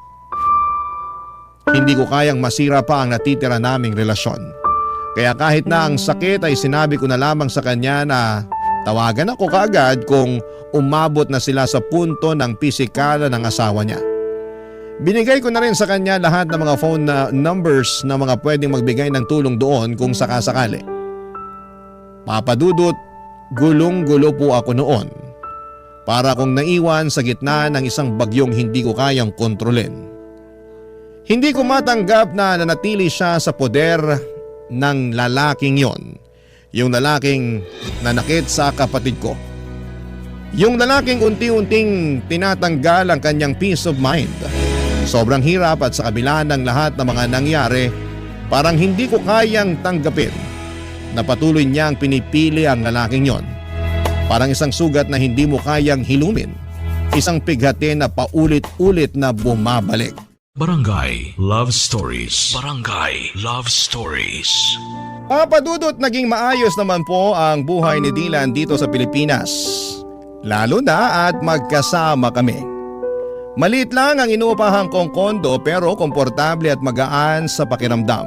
Hindi ko kayang masira pa ang natitira naming relasyon. Kaya kahit na ang sakit ay sinabi ko na lamang sa kanya na tawagan ako kaagad kung umabot na sila sa punto ng pisikala ng asawa niya. Binigay ko na rin sa kanya lahat ng mga phone numbers na mga pwedeng magbigay ng tulong doon kung sakasakali. Papa Dudut, gulong-gulo po ako noon. Para akong naiwan sa gitna ng isang bagyong hindi ko kayang kontrolin. Hindi ko matanggap na nanatili siya sa poder ng lalaking yon. Yung lalaking nanakit sa kapatid ko. Yung lalaking unti-unting tinatanggal ang kanyang peace of mind. Sobrang hirap at sa kabila ng lahat ng mga nangyari, parang hindi ko kayang tanggapin na patuloy niyang pinipili ang lalaking yon. Parang isang sugat na hindi mo kayang hilumin. Isang pighati na paulit-ulit na bumabalik. Barangay Love Stories. Barangay Love Stories. Papa Dudut, naging maayos naman po ang buhay ni Dylan dito sa Pilipinas. Lalo na at magkasama kami. Maliit lang ang inuupahan kong kondo pero komportable at magaan sa pakiramdam.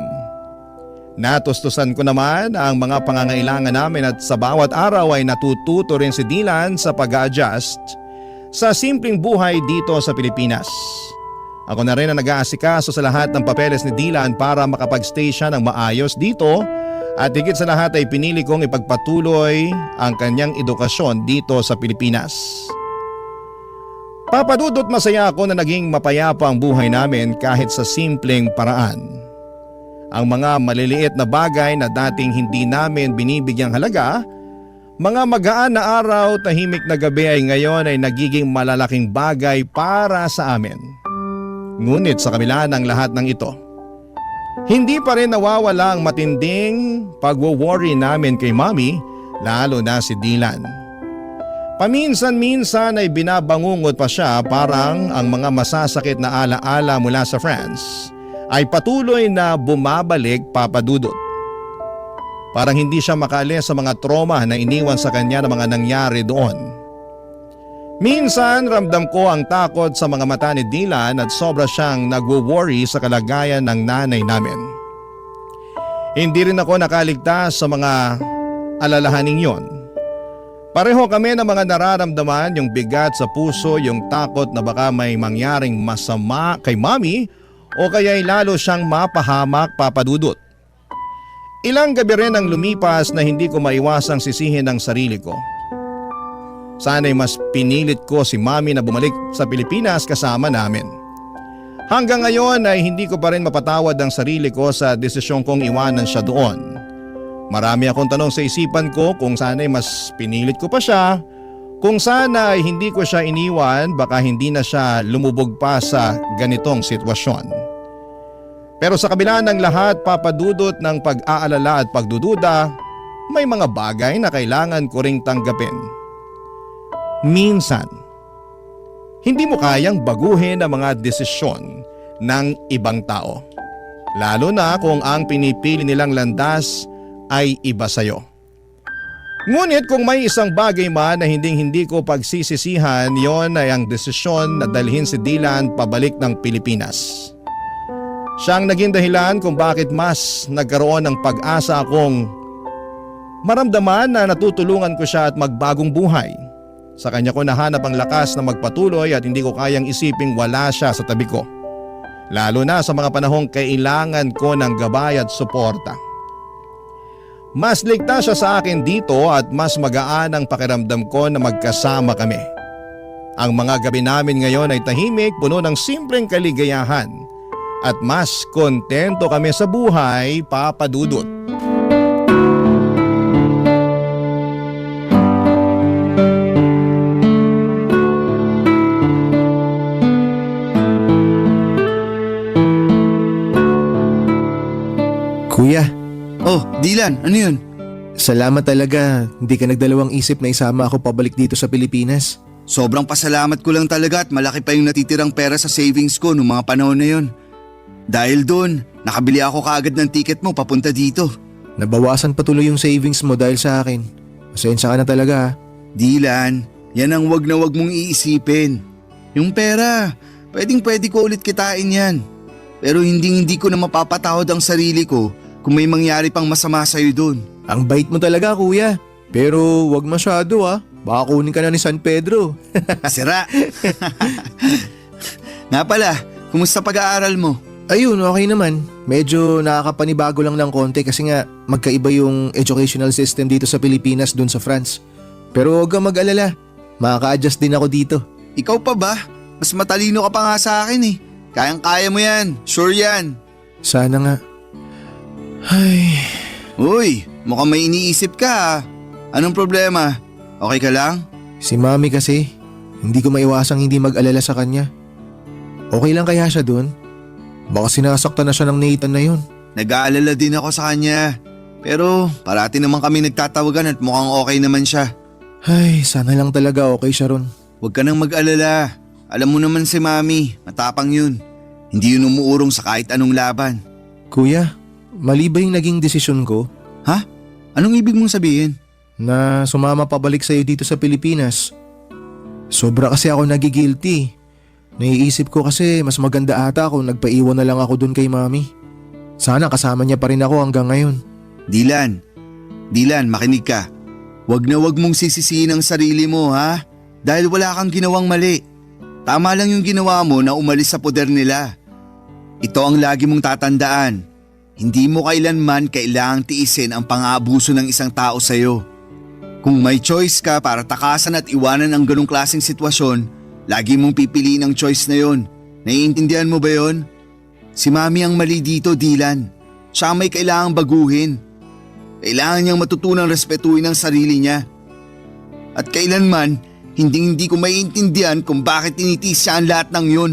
Natustusan ko naman ang mga pangangailangan namin at sa bawat araw ay natututo rin si Dylan sa pag-a-adjust sa simpleng buhay dito sa Pilipinas. Ako na rin ang nag-aasikaso sa lahat ng papeles ni Dylan para makapag-stay siya ng maayos dito at higit sa lahat ay pinili kong ipagpatuloy ang kanyang edukasyon dito sa Pilipinas. Papa Dudut, masaya ako na naging mapayapa ang buhay namin kahit sa simpleng paraan. Ang mga maliliit na bagay na dating hindi namin binibigyang halaga, mga magaan na araw, tahimik na gabi ay ngayon ay nagiging malalaking bagay para sa amin. Ngunit sa kabila ng lahat ng ito, hindi pa rin nawawala ang matinding pagwo-worry namin kay Mami, lalo na si Dylan. Paminsan-minsan ay binabangungot pa siya parang ang mga masasakit na alaala mula sa France ay patuloy na bumabalik, Papa Dudut. Parang hindi siya makaalis sa mga trauma na iniwan sa kanya ng mga nangyari doon. Minsan ramdam ko ang takot sa mga mata ni Dylan at sobra siyang nagwo-worry sa kalagayan ng nanay namin. Hindi rin ako nakaligtas sa mga alalahaning yon. Pareho kami ng mga nararamdaman, yung bigat sa puso, yung takot na baka may mangyaring masama kay Mami o kaya'y lalo siyang mapahamak, Papa Dudut. Ilang gabi rin ang lumipas na hindi ko maiwasang sisihin ang sarili ko. Sana'y mas pinilit ko si Mami na bumalik sa Pilipinas kasama namin. Hanggang ngayon ay hindi ko pa rin mapatawad ang sarili ko sa desisyon kong iwanan siya doon. Marami akong tanong sa isipan ko kung sana'y mas pinilit ko pa siya, kung sana ay hindi ko siya iniwan baka hindi na siya lumubog pa sa ganitong sitwasyon. Pero sa kabila ng lahat, Papa Dudut, ng pag-aalala at pagdududa, may mga bagay na kailangan ko ring tanggapin. Minsan, hindi mo kayang baguhin ang mga desisyon ng ibang tao. Lalo na kung ang pinipili nilang landas ay iba sa'yo. Ngunit kung may isang bagay man na hindi ko pagsisisihan, yon ay ang desisyon na dalhin si Dylan pabalik ng Pilipinas. Siyang naging dahilan kung bakit mas nagkaroon ng pag-asa akong maramdaman na natutulungan ko siya at magbagong buhay. Sa kanya ko nahanap ang lakas na magpatuloy at hindi ko kayang isiping wala siya sa tabi ko. Lalo na sa mga panahong kailangan ko ng gabay at suporta. Mas ligtas siya sa akin dito at mas magaan ang pakiramdam ko na magkasama kami. Ang mga gabi namin ngayon ay tahimik, puno ng simpleng kaligayahan. At mas kontento kami sa buhay, Papa Dudut. Kuya, Oh, Dylan, ano yun? salamat talaga. Hindi ka nagdalawang isip na isama ako pabalik dito sa Pilipinas. Sobrang pasalamat ko lang talaga at malaki pa yung natitirang pera sa savings ko noong mga panahon na yun. Dahil doon, nakabili ako kaagad ng ticket mo papunta dito. Nabawasan pa tuloy yung savings mo dahil sa akin. Pasensya ka na talaga ha. Dylan, yan ang wag na wag mong iisipin. Yung pera, pwede ko ulit kitain yan. Pero hindi ko na mapapatawad ang sarili ko kung may mangyari pang masama sa'yo doon. Ang bait mo talaga kuya. Pero wag masyado ha. Baka kunin ka na ni San Pedro. Sira. Nga pala, kumusta pag-aaral mo? Ayun, okay naman. Medyo nakakapanibago lang ng konti kasi nga magkaiba yung educational system dito sa Pilipinas dun sa France. Pero huwag kang mag-alala. Makaka-adjust din ako dito. Ikaw pa ba? Mas matalino ka pa nga sa akin eh. Kayang-kaya mo yan. Sure yan. Sana nga. Ay, Uy, mukhang may iniisip ka ah. Anong problema? Okay ka lang? si Mami kasi. Hindi ko maiwasang hindi mag-alala sa kanya. Okay lang kaya siya dun? Baka sinasaktan na siya ng Nathan na yun. Nag-aalala din ako sa kanya. Pero parati naman kami nagtatawagan at mukhang okay naman siya. Ay, sana lang talaga okay siya ron. Huwag ka nang mag-alala. Alam mo naman si Mami, matapang yun. Hindi yun umuurong sa kahit anong laban. Kuya, mali ba yung naging desisyon ko? Ha? Anong ibig mong sabihin? Na sumama pabalik sa'yo dito sa Pilipinas. Sobra kasi ako nagigilty. Naiisip ko kasi mas maganda ata kung nagpaiwan na lang ako dun kay Mami. Sana kasama niya pa rin ako hanggang ngayon. Dylan, makinig ka. Wag na wag mong sisisihin ang sarili mo ha? Dahil wala kang ginawang mali. Tama lang yung ginawa mo na umalis sa poder nila. Ito ang lagi mong tatandaan. Hindi mo kailanman kailangang tiisin ang pang-aabuso ng isang tao sa'yo. Kung may choice ka para takasan at iwanan ang ganong klaseng sitwasyon, lagi mong pipiliin ang choice na yon. Naiintindihan mo ba yon? Si Mami ang mali dito, Dylan. Siya may kailangang baguhin. Kailangan niyang matutunang respetuhin ang sarili niya. At kailanman, hindi ko maiintindihan kung bakit tinitiis siya ang lahat ng yon.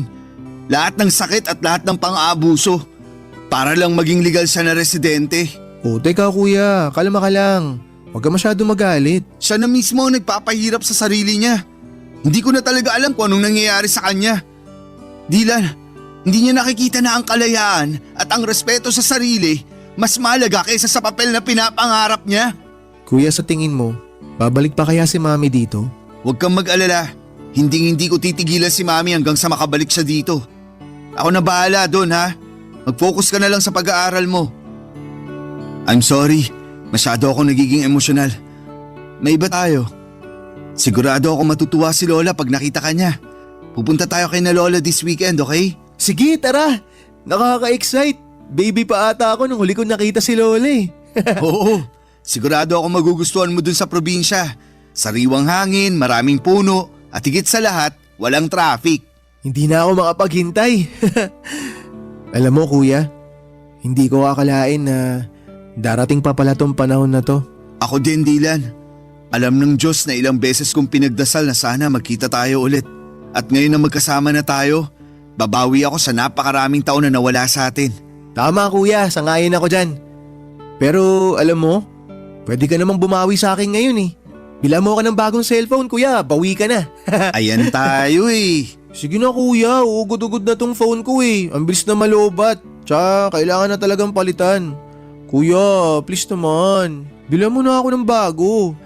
Lahat ng sakit at lahat ng pang-aabuso. Para lang maging legal siya na residente. O teka kuya, kalma ka lang. Huwag ka masyado magalit. Siya na mismo ang nagpapahirap sa sarili niya. Hindi ko na talaga alam kung anong nangyayari sa kanya. Dylan, Hindi niya nakikita na ang kalayaan at ang respeto sa sarili mas mahalaga kaysa sa papel na pinapangarap niya. Kuya, sa tingin mo, babalik pa kaya si Mami dito? Huwag kang mag-alala. Hindi ko titigilan si Mami hanggang sa makabalik siya dito. Ako na bahala doon ha. Mag-focus ka na lang sa pag-aaral mo. I'm sorry. Masyado ako nagiging emosyonal. May iba tayo. Sigurado ako matutuwa si Lola pag nakita ka niya. Pupunta tayo kay na Lola this weekend, okay? Sige, tara! Nakaka-excite! Baby pa ata ako nung huli ko nakita si Lola eh. Oo. Sigurado ako magugustuhan mo dun sa probinsya. Sariwang hangin, maraming puno, at higit sa lahat, walang traffic. Hindi na ako makapaghintay. Alam mo kuya, hindi ko akalain na darating pa pala tong panahon na to. Ako din, Dylan. Alam ng Diyos na ilang beses kong pinagdasal na sana magkita tayo ulit. At ngayon na magkasama na tayo, babawi ako sa napakaraming taon na nawala sa atin. Tama kuya, sangayon ako dyan. Pero alam mo, pwede ka namang bumawi sa akin ngayon eh. Bila mo ka ng bagong cellphone kuya, bawi ka na. Ayan tayo eh. Sige na kuya, ugod-ugod na tong phone ko eh. Ang bilis na malobat. Tsaka kailangan na talagang palitan. Kuya, please naman. Bila mo na ako ng bago.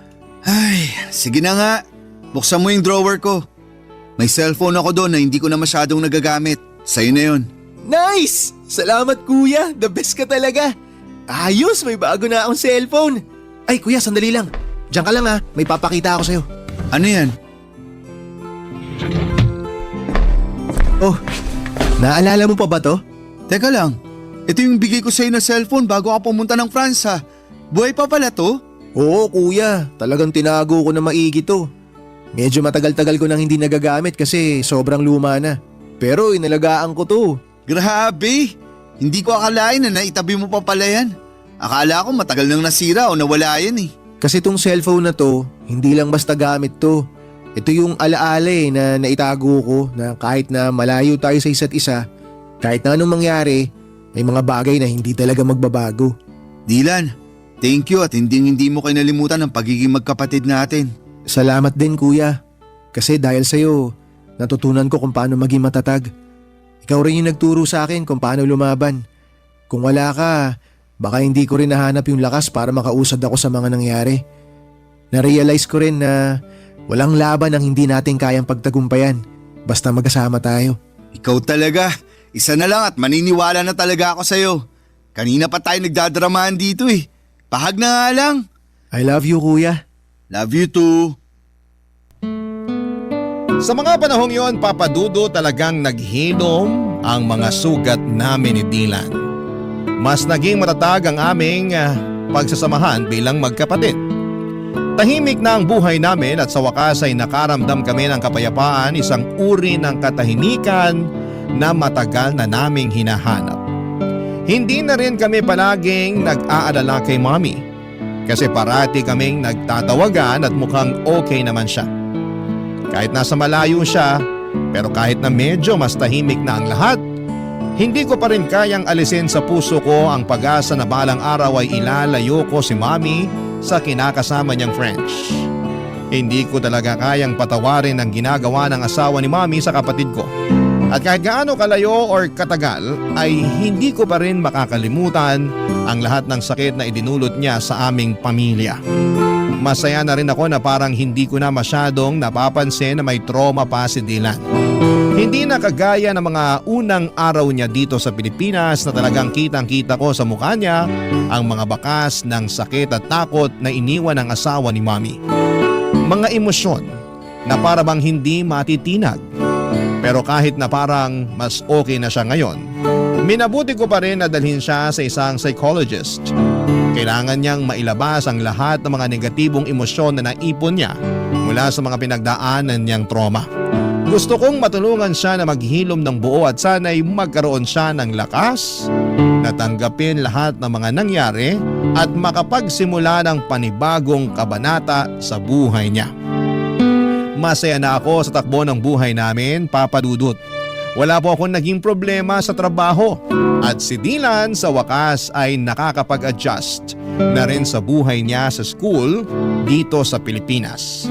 Ay, sige na nga. Buksan mo yung drawer ko. May cellphone ako doon na hindi ko na masyadong nagagamit. Sa'yo na yun. Nice! Salamat kuya, the best ka talaga. Ayos, may bago na akong cellphone. Ay kuya, sandali lang. Diyan ka lang ha, may papakita ako sa'yo. Ano yan? Oh, naalala mo pa ba to? Teka lang. Ito yung bigay ko sa'yo na cellphone bago ka pumunta ng France ha. Buhay pa pala to? Oo kuya, talagang tinago ko na maigi to. Medyo matagal-tagal ko nang hindi nagagamit kasi sobrang luma na. Pero inalagaan ko to. Grabe! Hindi ko akalain na naitabi mo pa pala yan. Akala ko matagal nang nasira o nawala yan eh. Kasi tong cellphone na to, hindi lang basta gamit to. Ito yung alaala na naitago ko na kahit na malayo tayo sa isa't isa, kahit na anong mangyari, may mga bagay na hindi talaga magbabago. Dylan, thank you at hindi mo kinalimutan ang pagiging magkapatid natin. Salamat din kuya. Kasi dahil sa'yo, natutunan ko kung paano maging matatag. Ikaw rin yung nagturo sa akin kung paano lumaban. Kung wala ka, baka hindi ko rin nahanap yung lakas para makausad ako sa mga nangyari. Na-realize ko rin na walang laban ang hindi natin kayang pagtagumpayan basta magkasama tayo. Ikaw talaga. Isa na lang at maniniwala na talaga ako sa'yo. Kanina pa tayo nagdadramahan dito eh. Pahag na nga lang. I love you kuya. Love you too. Sa mga panahong yon, Papa Dudo, talagang naghilom ang mga sugat namin ni Dylan. Mas naging matatag ang aming pagsasamahan bilang magkapatid. Tahimik na ang buhay namin at sa wakas ay nakaramdam kami ng kapayapaan, isang uri ng katahimikan na matagal na naming hinahanap. Hindi na rin kami palaging nag-aalala kay Mommy kasi parati kaming nagtatawagan at mukhang okay naman siya. Kahit nasa malayo siya, pero kahit na medyo mas tahimik na ang lahat, hindi ko pa rin kayang alisin sa puso ko ang pag-asa na balang araw ay ilalayo ko si Mommy sa kinakasama niyang French. Hindi ko talaga kayang patawarin ang ginagawa ng asawa ni Mommy sa kapatid ko. At kahit gaano kalayo or katagal ay hindi ko pa rin makakalimutan ang lahat ng sakit na idinulot niya sa aming pamilya. Masaya na rin ako na parang hindi ko na masyadong napapansin na may trauma pa si Dylan. Hindi na kagaya ng mga unang araw niya dito sa Pilipinas na talagang kitang-kita ko sa mukha niya ang mga bakas ng sakit at takot na iniwan ng asawa ni Mommy. Mga emosyon na para bang hindi matitinag. Pero kahit na parang mas okay na siya ngayon, minabuti ko pa rin na dalhin siya sa isang psychologist. Kailangan niyang mailabas ang lahat ng mga negatibong emosyon na naipon niya mula sa mga pinagdaanan niyang trauma. Gusto kong matulungan siya na maghilom ng buo at sana'y magkaroon siya ng lakas na tanggapin lahat ng mga nangyari at makapagsimula ng panibagong kabanata sa buhay niya. Masaya na ako sa takbo ng buhay namin, Papa Dudut. Wala po akong naging problema sa trabaho at si Dylan sa wakas ay nakakapag-adjust na rin sa buhay niya sa school dito sa Pilipinas.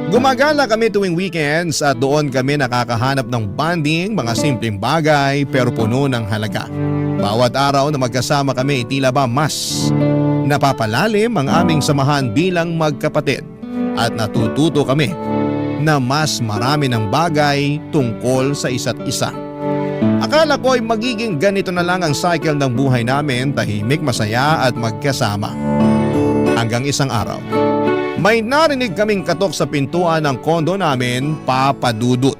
Gumagala kami tuwing weekends at doon kami nakakahanap ng bonding, mga simpleng bagay pero puno ng halaga. Bawat araw na magkasama kami tila ba mas napapalalim ang aming samahan bilang magkapatid at natututo kami na mas marami ng bagay tungkol sa isa't isa. Akala ko ay magiging ganito na lang ang cycle ng buhay namin, tahimik, masaya at magkasama. Hanggang isang araw, may narinig kaming katok sa pintuan ng kondo namin, Papa Dudut.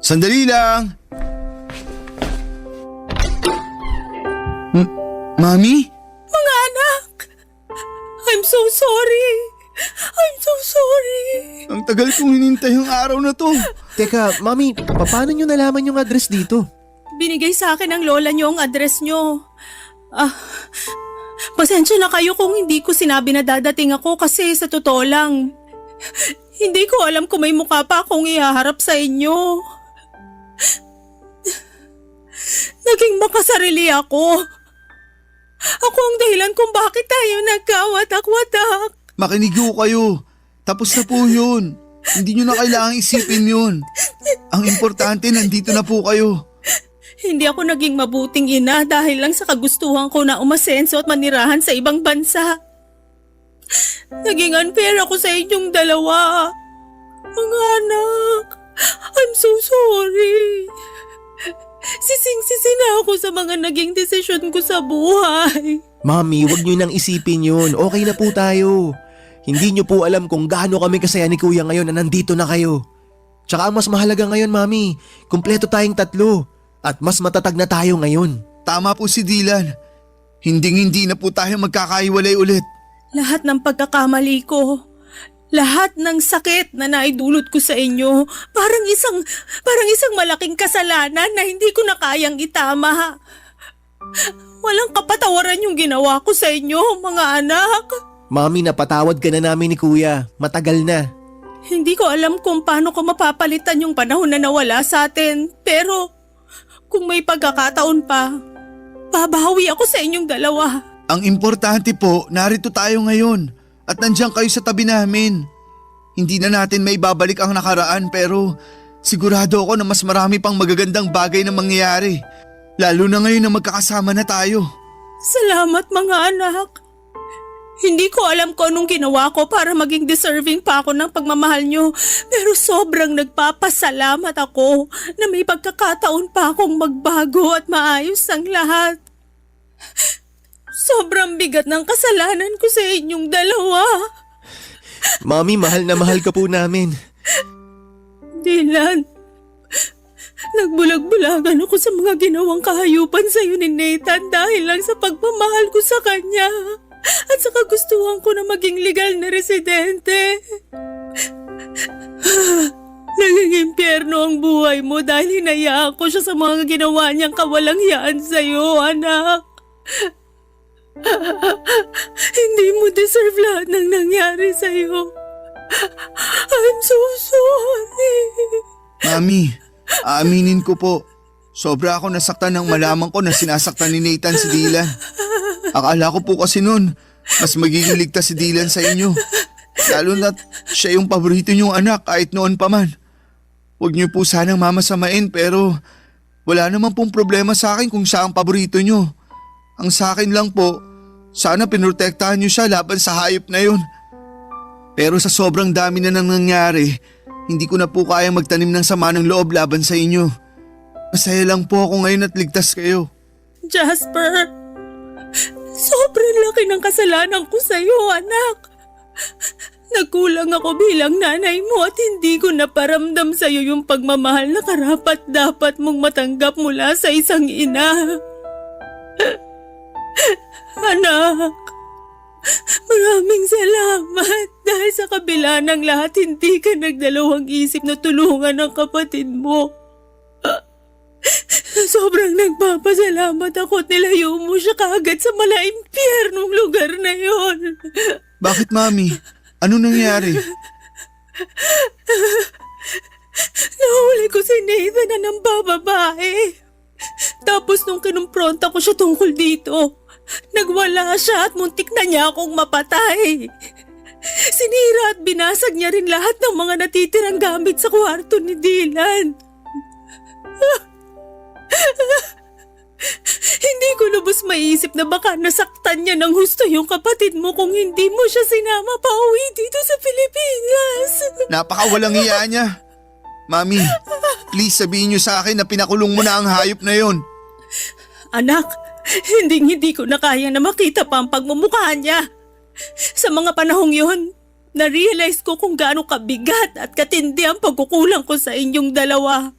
Sandali lang! Mami? Mga anak! I'm so sorry! I'm so sorry! Ang tagal kong hinintay ang araw na to. Teka, Mami, paano nyo nalaman yung address dito? Binigay sa akin ng lola niyo ang address niyo. Pasensya na kayo kung hindi ko sinabi na dadating ako kasi sa totoo lang, hindi ko alam kung may mukha pa akong ihaharap sa inyo. Naging makasarili ako. Ako ang dahilan kung bakit tayo nagkawatak-watak. Makinig ho kayo. Tapos na po yun. Hindi nyo na kailangang isipin yun. Ang importante, nandito na po kayo. Hindi ako naging mabuting ina dahil lang sa kagustuhan ko na umasenso at manirahan sa ibang bansa. Naging unfair ako sa inyong dalawa. Mga anak, I'm so sorry. Sising-sisi na ako sa mga naging desisyon ko sa buhay. Mami, wag nyo nang isipin yun. Okay na po tayo. Hindi nyo po alam kung gaano kami kasaya ni Kuya ngayon na nandito na kayo. Tsaka ang mas mahalaga ngayon, Mami, kumpleto tayong tatlo. At mas matatag na tayo ngayon. Tama po si Dylan. Hinding-hindi na po tayo magkakaiwalay ulit. Lahat ng pagkakamali ko, lahat ng sakit na naidulot ko sa inyo, parang isang malaking kasalanan na hindi ko na kayang itama. Walang kapatawaran yung ginawa ko sa inyo, mga anak. Mami, napatawad ka na namin ni Kuya. Matagal na. Hindi ko alam kung paano ko mapapalitan yung panahon na nawala sa atin, pero kung may pagkakataon pa, babawi ako sa inyong dalawa. Ang importante po, narito tayo ngayon at nandiyan kayo sa tabi namin. Hindi na natin may babalik ang nakaraan pero sigurado ako na mas marami pang magagandang bagay na mangyayari. Lalo na ngayon na magkakasama na tayo. Salamat mga anak. Hindi ko alam kung anong ginawa ko para maging deserving pa ako ng pagmamahal nyo. Pero sobrang nagpapasalamat ako na may pagkakataon pa akong magbago at maayos ang lahat. Sobrang bigat ng kasalanan ko sa inyong dalawa. Mami, mahal na mahal ka po namin. Dylan, nagbulag-bulagan ako sa mga ginawang kahayupan sa iyo ni Nathan dahil lang sa pagmamahal ko sa kanya at sa kagustuhan ko na maging legal na residente. Naging impyerno ang buhay mo dahil hinayaan ko siya sa mga ginawa niyang kawalangyaan sa iyo, anak. Hindi mo deserve lahat ng nangyari sa iyo. I'm so sorry. Mami, aaminin ko po. Sobra ako nasaktan nang malaman ko na sinasaktan ni Nathan si Dylan. Akala ko po kasi noon, mas magiging ligtas si Dylan sa inyo. Lalo na't siya yung paborito niyong anak kahit noon pa man. Huwag niyo po sanang mamasamain pero wala naman pong problema sa akin kung siya ang paborito niyo. Ang sa akin lang po, sana pinrotektahan niyo siya laban sa hayop na yun. Pero sa sobrang dami na nang nangyari, hindi ko na po kaya magtanim ng sama ng loob laban sa inyo. Masaya lang po ako ngayon at ligtas kayo. Jasper, sobrang laki ng kasalanan ko sa iyo, anak. Nagkulang ako bilang nanay mo at hindi ko naparamdam sa iyo yung pagmamahal na karapat dapat mong matanggap mula sa isang ina. Anak, maraming salamat dahil sa kabila ng lahat hindi ka nagdalawang isip na tulungan ang kapatid mo. Sobrang nagpapasalamat ako at nilayo mo siya kaagad sa malaimpyernong lugar na yon. Bakit, Mami? Ano nangyari? Nahuli ko si Nathan na ng bababae. Tapos nung kinumpronta ko siya tungkol dito, nagwala siya at muntik na niya akong mapatay. Sinira at binasag niya rin lahat ng mga natitirang gamit sa kwarto ni Dylan. Hindi ko lubos maiisip na baka nasaktan niya ng husto yung kapatid mo kung hindi mo siya sinama pa uwi dito sa Pilipinas. Napakawalang hiya niya. Mami, please sabihin niyo sa akin na pinakulong mo na ang hayop na yon. Anak, hindi ko na kaya na makita pa ang pagmumukha niya. Sa mga panahong yun, na-realize ko kung gaano kabigat at katindi ang pagkukulang ko sa inyong dalawa.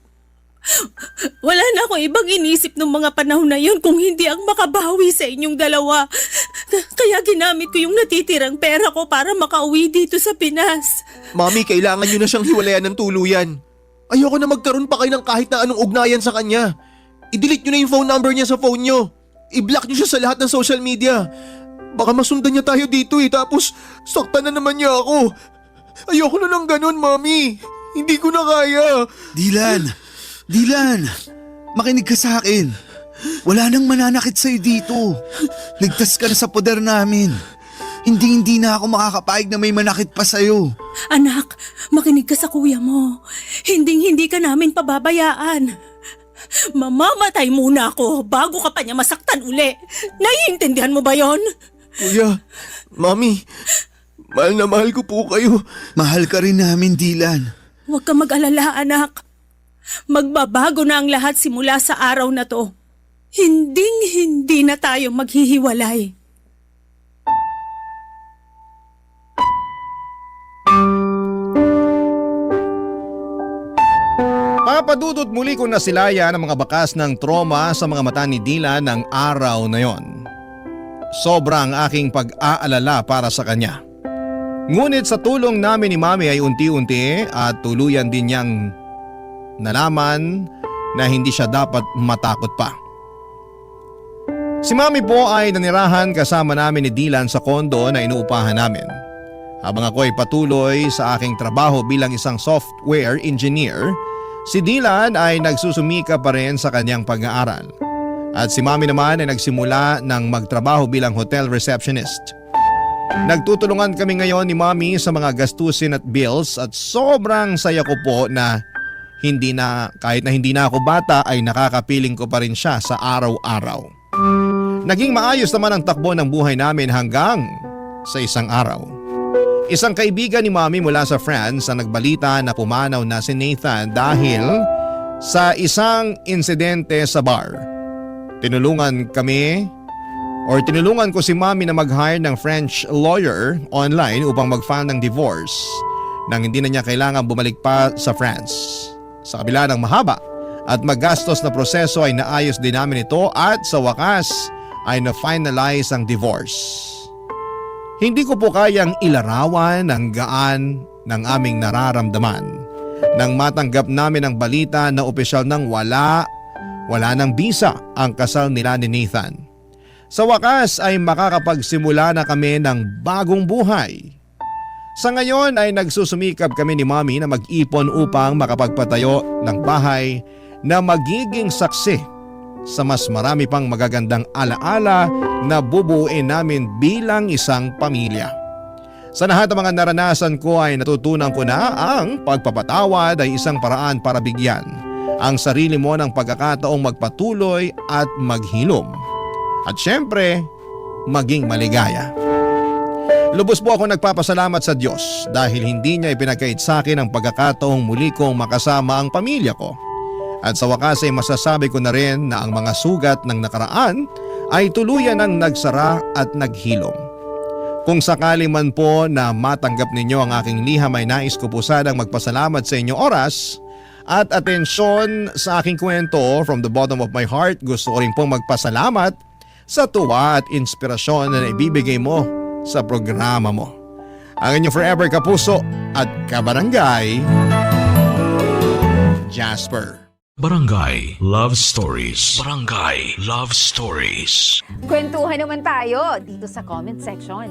Wala na akong ibang inisip ng mga panahon na yun kung hindi ang makabawi sa inyong dalawa. Kaya ginamit ko yung natitirang pera ko para makauwi dito sa Pinas. Mami, kailangan nyo na siyang hiwalayan ng tuluyan. Ayoko na magkaroon pa kayo ng kahit na anong ugnayan sa kanya. I-delete nyo na yung phone number niya sa phone nyo. I-block nyo siya sa lahat ng social media. Baka masundan niya tayo dito tapos saktan na naman niya ako. Ayoko na ng ganun, Mami. Hindi ko na kaya. Dylan, makinig ka sa akin. Wala nang mananakit sa'yo dito. Ligtas ka na sa poder namin. Hindi na ako makakapayag na may manakit pa sa'yo. Anak, makinig ka sa kuya mo. Hindi ka namin pababayaan. Mamamatay muna ako bago ka pa niya masaktan uli. Naiintindihan mo ba yon? Kuya, Mami, mahal na mahal ko po kayo. Mahal ka rin namin, Dylan. Huwag ka mag-alala, anak. Magbabago na ang lahat simula sa araw na to. Hindi na tayo maghihiwalay. Papadudot muli ko nasilaya ng mga bakas ng trauma sa mga mata ni Dylan ng araw na yon. Sobrang aking pag-aalala para sa kanya. Ngunit sa tulong namin ni Mami ay unti-unti at tuluyan din niyang nalaman na hindi siya dapat matakot pa. Si Mami po ay nanirahan kasama namin ni Dylan sa kondo na inuupahan namin. Habang ako ay patuloy sa aking trabaho bilang isang software engineer, si Dylan ay nagsusumika pa rin sa kanyang pag-aaral. At si Mami naman ay nagsimula ng magtrabaho bilang hotel receptionist. Nagtutulungan kami ngayon ni Mami sa mga gastusin at bills at sobrang saya ko po na kahit na hindi na ako bata ay nakakapiling ko pa rin siya sa araw-araw. Naging maayos naman ang takbo ng buhay namin hanggang sa isang araw. Isang kaibigan ni Mami mula sa France ang nagbalita na pumanaw na si Nathan dahil sa isang insidente sa bar. Tinulungan ko si Mami na mag-hire ng French lawyer online upang mag-file ng divorce nang hindi na niya kailangan bumalik pa sa France. Sa kabila ng mahaba at magastos na proseso ay naayos din namin ito at sa wakas ay na-finalize ang divorce. Hindi ko po kayang ilarawan ang gaan ng aming nararamdaman nang matanggap namin ang balita na opisyal nang wala ng bisa ang kasal nila ni Nathan. Sa wakas ay makakapagsimula na kami ng bagong buhay. Sa ngayon ay nagsusumikap kami ni Mami na mag-ipon upang makapagpatayo ng bahay na magiging saksi sa mas marami pang magagandang alaala na bubuuin namin bilang isang pamilya. Sa lahat ng mga naranasan ko ay natutunan ko na ang pagpapatawad ay isang paraan para bigyan ang sarili mo ng pagkakataong magpatuloy at maghilom. At syempre, maging maligaya. Lubos po ako nagpapasalamat sa Diyos dahil hindi niya ipinagkait sa akin ang pagkakataong muli kong makasama ang pamilya ko. At sa wakas ay masasabi ko na rin na ang mga sugat ng nakaraan ay tuluyan ng nagsara at naghilom. Kung sakali man po na matanggap ninyo ang aking liham ay nais ko po sanang magpasalamat sa inyong oras at atensyon sa aking kwento. From the bottom of my heart, gusto ko rin pong magpasalamat sa tuwa at inspirasyon na naibibigay mo sa programa mo. Ang inyong forever kapuso at kabarangay, Jasper. Barangay Love Stories. Barangay Love Stories. Kwentuhan naman tayo dito sa comment section.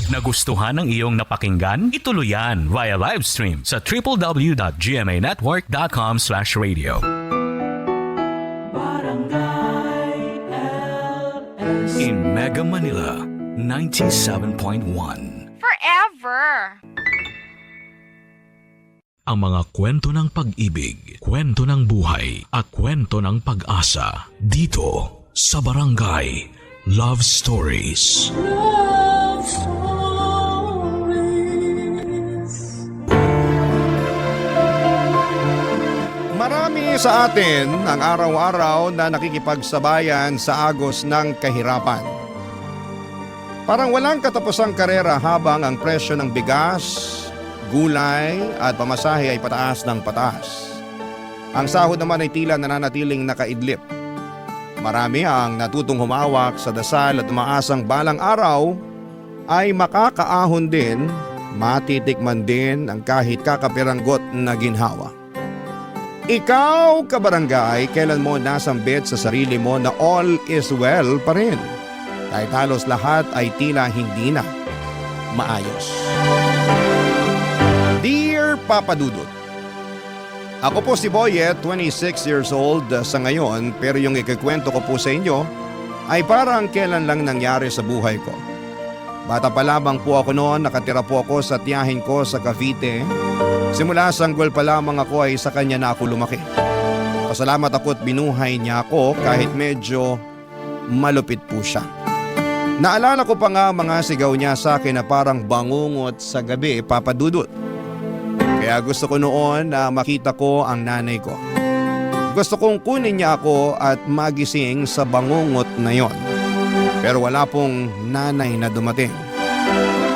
Nagustuhan ng iyong napakinggan? Ituloy yan via live stream sa www.gmanetwork.com/radio. In Mega Manila, 97.1. Forever. Ang mga kwento ng pag-ibig, kwento ng buhay, at kwento ng pag-asa dito sa Barangay Love Stories. Love Stories. Marami sa atin ang araw-araw na nakikipagsabayan sa agos ng kahirapan. Parang walang katapusang karera habang ang presyo ng bigas, gulay at pamasahe ay pataas ng pataas. Ang sahod naman ay tila nananatiling nakaidlip. Marami ang natutong humawak sa dasal at umaasang balang araw ay makakaahon din, matitikman din ang kahit kakapiranggot na ginhawa. Ikaw, kabarangay, kailan mo nasambit sa sarili mo na all is well pa rin? Kahit halos lahat ay tila hindi na maayos. Dear Papa Dudut, ako po si Boyet, 26 years old sa ngayon, pero yung ikikwento ko po sa inyo ay parang kailan lang nangyari sa buhay ko. Bata pa lamang po ako noon, nakatira po ako sa tiyahin ko sa Cavite. Simula sanggol pa lamang ako ay sa kanya na ako lumaki. Pasalamat ako at binuhay niya ako kahit medyo malupit po siya. Naalala ko pa nga mga sigaw niya sa akin na parang bangungot sa gabi, Papa Dudut. Kaya gusto ko noon na makita ko ang nanay ko. Gusto kong kunin niya ako at magising sa bangungot na yon. Pero wala pong nanay na dumating.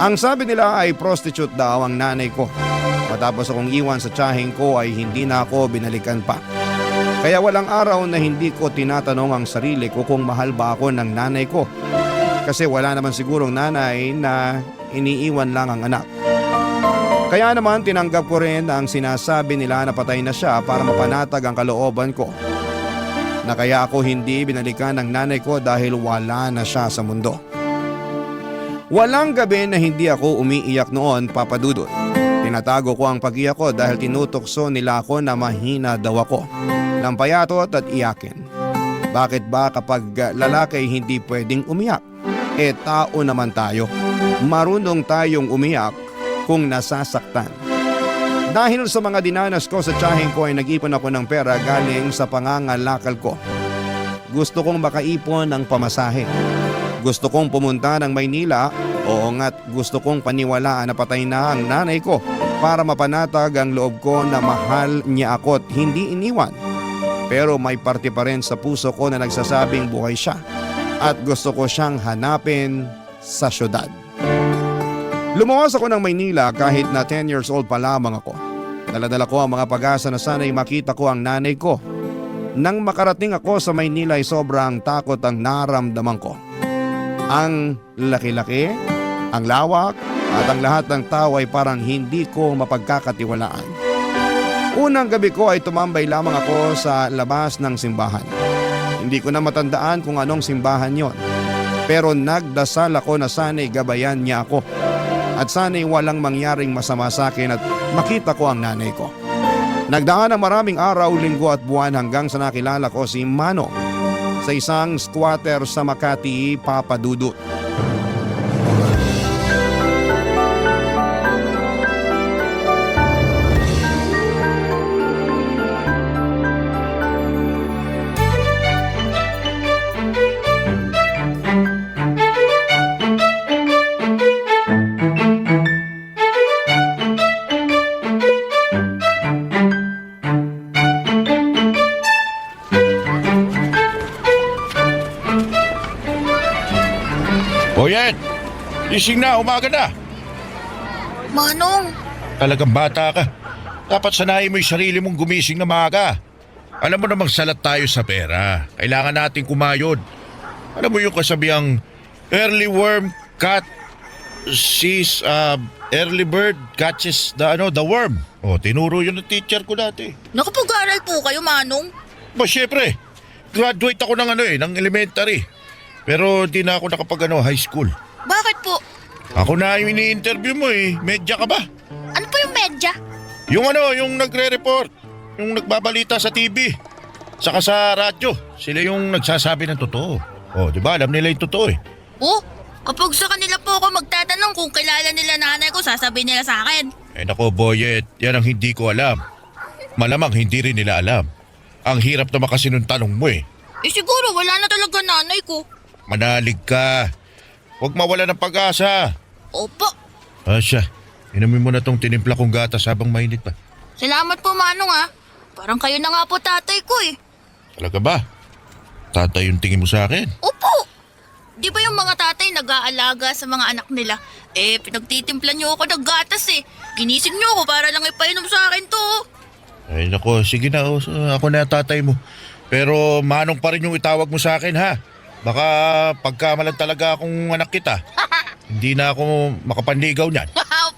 Ang sabi nila ay prostitute daw ang nanay ko. Matapos akong iwan sa tiyahing ko ay hindi na ako binalikan pa. Kaya walang araw na hindi ko tinatanong ang sarili ko kung mahal ba ako ng nanay ko. Kasi wala naman sigurong nanay na iniiwan lang ang anak. Kaya naman tinanggap ko rin ang sinasabi nila na patay na siya para mapanatag ang kalooban ko. Na kaya ako hindi binalikan ng nanay ko dahil wala na siya sa mundo. Walang gabi na hindi ako umiiyak noon, Papa Dudut. Tinatago ko ang pag-iyak ko dahil tinutokso nila ako na mahina daw ako. Lampayatot at iyakin. Bakit ba kapag lalaki hindi pwedeng umiyak? Tao naman tayo. Marunong tayong umiyak kung nasasaktan. Dahil sa mga dinanas ko sa tiyahing ko ay nag-ipon ako ng pera galing sa pangangalakal ko. Gusto kong makaipon ng pamasahe. Gusto kong pumunta ng Maynila, oo nga't gusto kong paniwalaan na patay na ang nanay ko para mapanatag ang loob ko na mahal niya ako at hindi iniwan. Pero may parte pa rin sa puso ko na nagsasabing buhay siya at gusto ko siyang hanapin sa syudad. Lumuwas ako ng Maynila kahit na 10 years old pa lamang ako. Daladala ko ang mga pag-asa na sana'y makita ko ang nanay ko. Nang makarating ako sa Maynila ay sobrang takot ang naramdaman ko. Ang laki-laki, ang lawak at ang lahat ng tao ay parang hindi ko mapagkakatiwalaan. Unang gabi ko ay tumambay lamang ako sa labas ng simbahan. Hindi ko na matandaan kung anong simbahan yon. Pero nagdasal ako na sana'y gabayan niya ako. At sana'y walang mangyaring masama sa akin at makita ko ang nanay ko. Nagdaan ang maraming araw, linggo at buwan hanggang sa nakilala ko si Manong sa isang squatter sa Makati, Papa Dudut. Boyet! Gising na, umaga na. Manong, Talagang bata ka. Dapat sanayin mo yung sarili mong gumising na maaga. Alam mo namang salat tayo sa pera. Kailangan nating kumayod. Alam mo yung kasabihang early worm early bird catches the worm. O, tinuro yun ng teacher ko dati. nakapag-aral po kayo, Manong. Ba, syempre. Graduate ako ng elementary. Pero di na ako high school. Bakit po? Ako na yung ini-interview mo eh. Medya ka ba? Ano po yung medya? Yung nagre-report. Yung nagbabalita sa TV. Saka sa radyo. Sila yung nagsasabi ng totoo. Oh, di ba? Alam nila yung totoo eh. Oh, kapag sa kanila po ako magtatanong kung kilala nila nanay ko, sasabihin nila sa akin. Eh nako, Boyet. Yan ang hindi ko alam. Malamang hindi rin nila alam. Ang hirap naman kasi nung tanong mo eh. Eh siguro wala na talaga nanay ko. Manalig ka. Huwag mawala ng pag-asa. Opo. Asya, inumin mo na tong tinimpla kong gatas habang mainit pa. Salamat po Manong ha. Parang kayo na nga po tatay ko eh. Talaga ba? Tatay yung tingin mo sa akin? Opo. Di ba yung mga tatay nag-aalaga sa mga anak nila? Eh, pinagtitimpla niyo ako ng gatas eh. Ginising niyo ako para lang ipainom sa akin to. Ay nako, sige na. Ako na tatay mo. Pero Manong pa rin yung itawag mo sa akin ha. Baka pagkamalan talaga akong anak kita. Hindi na ako makapanligaw niyan.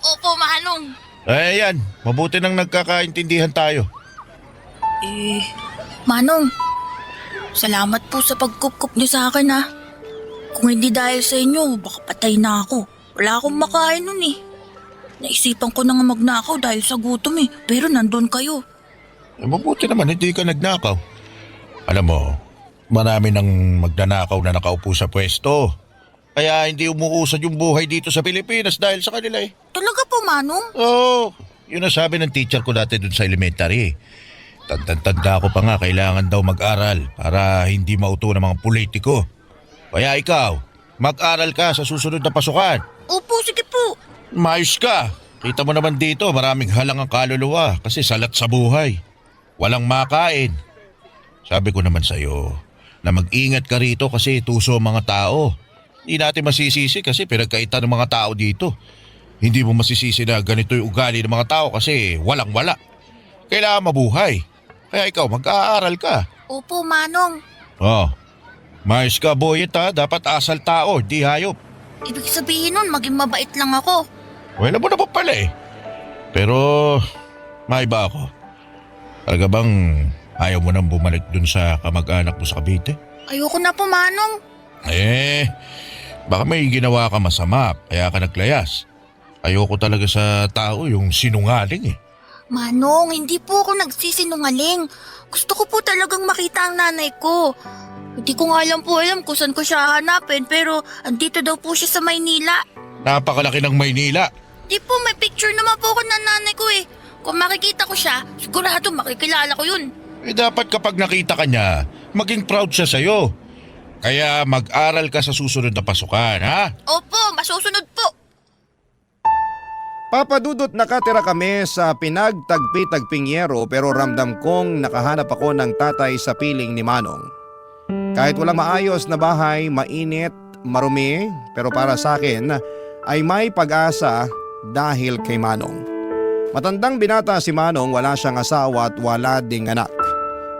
Opo, Manong. Eh yan, mabuti nang nagkakaintindihan tayo. Eh, Manong, salamat po sa pagkup-kup niyo sa akin ha. Kung hindi dahil sa inyo, baka patay na ako. Wala akong makain nun eh. Naisipan ko na nga magnakaw dahil sa gutom eh. Pero nandun kayo. Eh, mabuti naman, hindi ka nagnakaw. Alam mo, marami nang magnanakaw na nakaupo sa pwesto. Kaya hindi umuusad yung buhay dito sa Pilipinas dahil sa kanila eh. Talaga po, Manong? Oo, yun ang sabi ng teacher ko dati dun sa elementary. Tanda ko pa nga, kailangan daw mag-aral para hindi mauto ng mga politiko. Kaya ikaw, mag-aral ka sa susunod na pasukan. Opo, sige po. Mayos ka. Kita mo naman dito, maraming halang ang kaluluwa kasi salat sa buhay. Walang makain. Sabi ko naman sa'yo na mag-ingat ka rito kasi tuso ang mga tao. Hindi natin masisisi kasi pinagkaitan ng mga tao dito. Hindi mo masisisi na ganito yung ugali ng mga tao kasi walang-wala. Kailangan mabuhay. Kaya ikaw, mag-aaral ka. Opo, Manong. Oh, mayos ka, Boyet ha. Dapat asal tao, di hayop. Ibig sabihin nun, maging mabait lang ako. Wala mo na pa pala eh. Pero, may ba ako? Talaga bang ayaw mo nang bumalik dun sa kamag-anak mo sa Cavite? Ayoko na po, Manong. Eh, baka may ginawa ka masama, kaya ka naglayas. Ayoko talaga sa tao yung sinungaling eh. Manong, hindi po ako nagsisinungaling. Gusto ko po talagang makita ang nanay ko. Hindi ko nga alam kung saan ko siya hanapin pero andito daw po siya sa Maynila. Napakalaki ng Maynila. Di po, may picture naman po ako ng nanay ko eh. Kung makikita ko siya, sigurado makikilala ko yun. Eh dapat kapag nakita ka niya, maging proud siya sa'yo. Kaya mag-aral ka sa susunod na pasukan, ha? Opo, masusunod po. Papadudot nakatira kami sa pinagtagpi-tagping yero pero ramdam kong nakahanap ako ng tatay sa piling ni Manong. Kahit walang maayos na bahay, mainit, marumi, pero para sa akin ay may pag-asa dahil kay Manong. Matandang binata si Manong, wala siyang asawa at wala ding anak.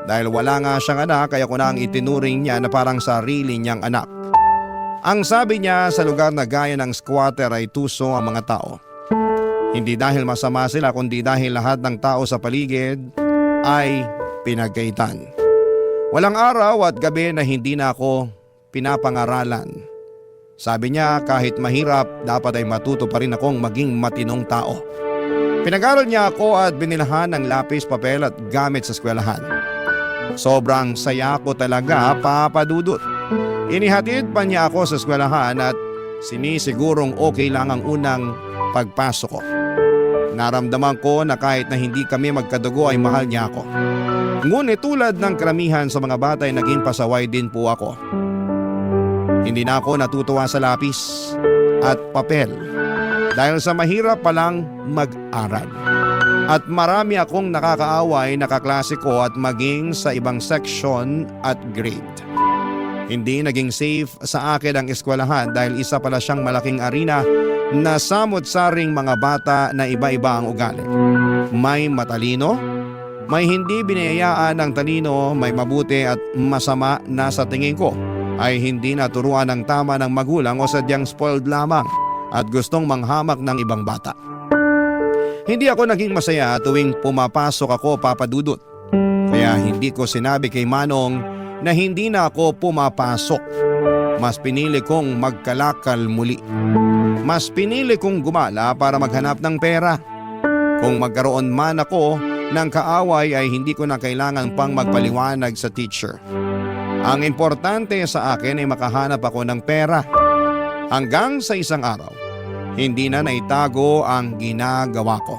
Dahil wala nga siyang anak kaya ko na ang itinuring niya na parang sarili niyang anak. Ang sabi niya sa lugar na gaya ng squatter ay tuso ang mga tao. Hindi dahil masama sila kundi dahil lahat ng tao sa paligid ay pinagkaitan. Walang araw at gabi na hindi na ako pinapangaralan. Sabi niya kahit mahirap dapat ay matuto pa rin akong maging matinong tao. Pinag-aral niya ako at binilahan ng lapis, papel at gamit sa eskwelahan. Sobrang saya ko talaga, papadudot. Inihatid pa niya ako sa eskwelahan at sinisigurong okay lang ang unang pagpasok ko. Naramdaman ko na kahit na hindi kami magkadugo ay mahal niya ako. Ngunit tulad ng karamihan sa mga bata ay naging pasaway din po ako. Hindi na ako natutuwa sa lapis at papel dahil sa mahirap palang mag-aral. At marami akong nakakaaway na kaklase ko at maging sa ibang section at grade. Hindi naging safe sa akin ang eskwelahan dahil isa pala siyang malaking arena na samot-saring mga bata na iba-iba ang ugali. May matalino, may hindi biniyayaan ng talino, may mabuti at masama na sa tingin ko ay hindi naturuan ng tama ng magulang o sadyang spoiled lamang at gustong manghamak ng ibang bata. Hindi ako naging masaya tuwing pumapasok ako, papadudot. Kaya Kaya hindi ko sinabi kay Manong na hindi na ako pumapasok. Mas pinili kong magkalakal muli. Mas pinili kong gumala para maghanap ng pera. Kung magkaroon man ako ng kaaway ay hindi ko na kailangan pang magpaliwanag sa teacher. Ang importante sa akin ay makahanap ako ng pera. Hanggang sa isang araw, hindi na naitago ang ginagawa ko.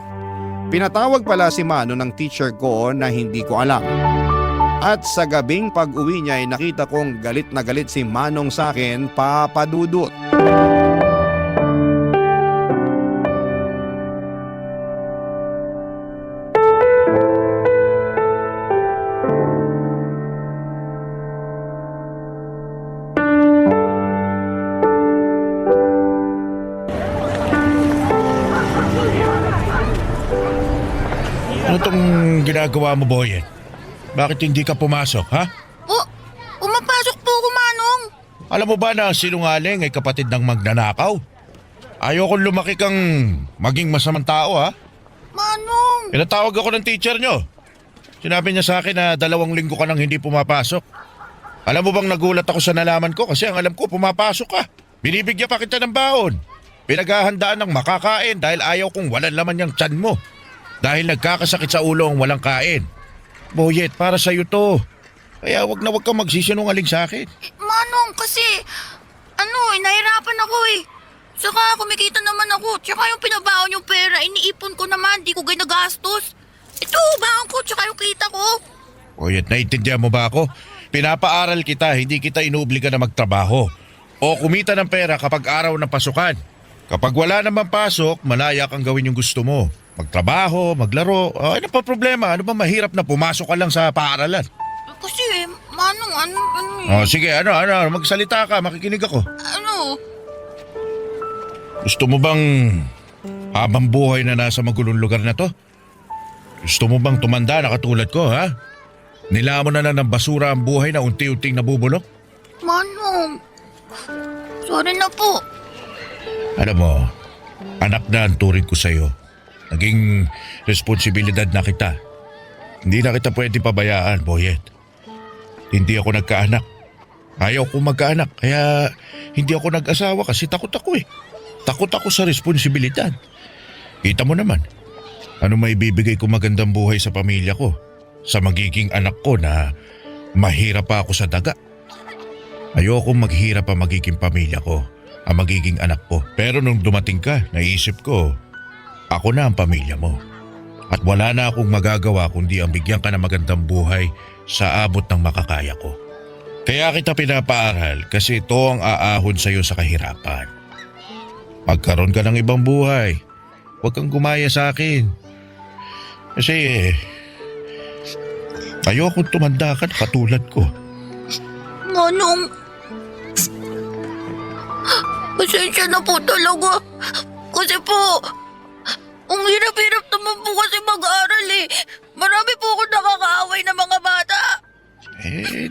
Pinatawag pala si Mano ng teacher ko na hindi ko alam. At sa gabing pag-uwi niya ay nakita kong galit na galit si Manong sa akin, Papa Dudut. Ano tong ginagawa mo, Boyet? Bakit hindi ka pumasok, ha? Pumapasok po ako, Manong. Alam mo ba na ang sinungaling ay kapatid ng magnanakaw? Ayokong lumaki kang maging masamang tao, ha? Manong! Pinatawag ako ng teacher nyo. Sinabi niya sa akin na 2 linggo ka nang hindi pumapasok. Alam mo bang nagulat ako sa nalaman ko kasi ang alam ko pumapasok ka. Binibigyan pa kita ng baon. Pinaghahandaan ng makakain dahil ayaw kong walang laman yung tiyan mo. Dahil nagkakasakit sa ulo ang walang kain. Boyet, para sa'yo to. Kaya wag kang magsisinungaling sa akin. Manong, kasi, nahirapan ako eh. Saka kumikita naman ako. Tsaka yung pinabaon yung pera, iniipon ko naman, di ko ginagastos. Ito, baon ko, tsaka yung kita ko. Boyet, naiintindihan mo ba ako? Pinapaaral kita, hindi kita inuobliga na magtrabaho. O kumita ng pera kapag araw ng pasukan. Kapag wala naman pasok, malaya kang gawin yung gusto mo. Magtrabaho, maglaro, ano pa problema? Ano ba mahirap na pumasok ka lang sa paaralan? Kasi, Manong, Sige, magsalita ka, makikinig ako. Gusto mo bang habang buhay na nasa magulong lugar na to? Gusto mo bang tumanda na katulad ko, ha? Nilamon na lang ng basura ang buhay na unti-unting nabubulok? Manong, sorry na po. Alam mo, anak na ang turing ko sa'yo. Naging responsibilidad na kita. Hindi na kita pwede pabayaan, Boyet. Hindi ako nagkaanak. Ayaw ko magkaanak, kaya hindi ako nag-asawa kasi takot ako eh. Takot ako sa responsibilidad. Kita mo naman, ano may bibigay ko magandang buhay sa pamilya ko, sa magiging anak ko na mahirap pa ako sa daga. Ayoko maghirap ang magiging pamilya ko, ang magiging anak ko. Pero nung dumating ka, naisip ko, ako na ang pamilya mo. At wala na akong magagawa kundi ang bigyan ka ng magandang buhay sa abot ng makakaya ko. Kaya kita pinapaaral kasi ito ang aahon sa iyo sa kahirapan. Magkaroon ka ng ibang buhay. Huwag kang gumaya sa akin. Kasi ayokong tumanda ka na katulad ko. Manong, pasensya na po talaga. Kasi po, ang hirap-hirap naman po kasi mag-aral eh. Marami po ako nakakaaway ng mga bata.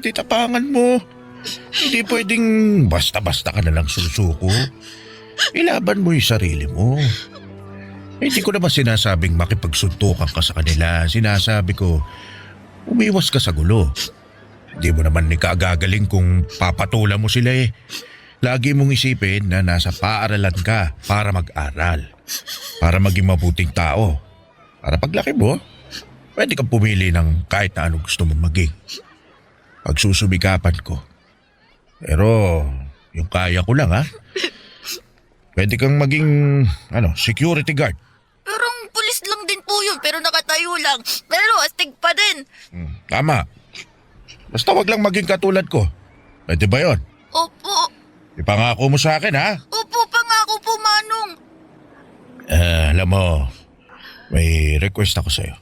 Di tapangan mo. Hindi pwedeng basta-basta ka na lang susuko. Ilaban mo yung sarili mo. Hindi ko naman sinasabing makipagsuntukan ka sa kanila. Sinasabi ko, umiwas ka sa gulo. Hindi mo naman ikagagaling kung papatulan mo sila eh. Lagi mong isipin na nasa paaralan ka para mag-aral. Para maging mabuting tao. Para paglaki mo, pwede kang pumili ng kahit na anong gusto mong maging. Pagsusubikapan ko. Pero yung kaya ko lang ha. Pwede kang maging security guard. Pero pulis lang din po yun, pero nakatayo lang. Pero astig pa din. Tama. Basta wag lang maging katulad ko. Pwede ba yun? Opo. Ipangako mo sa akin ha? Opo, pangako po, Manong. Alam mo, may request ako sa'yo.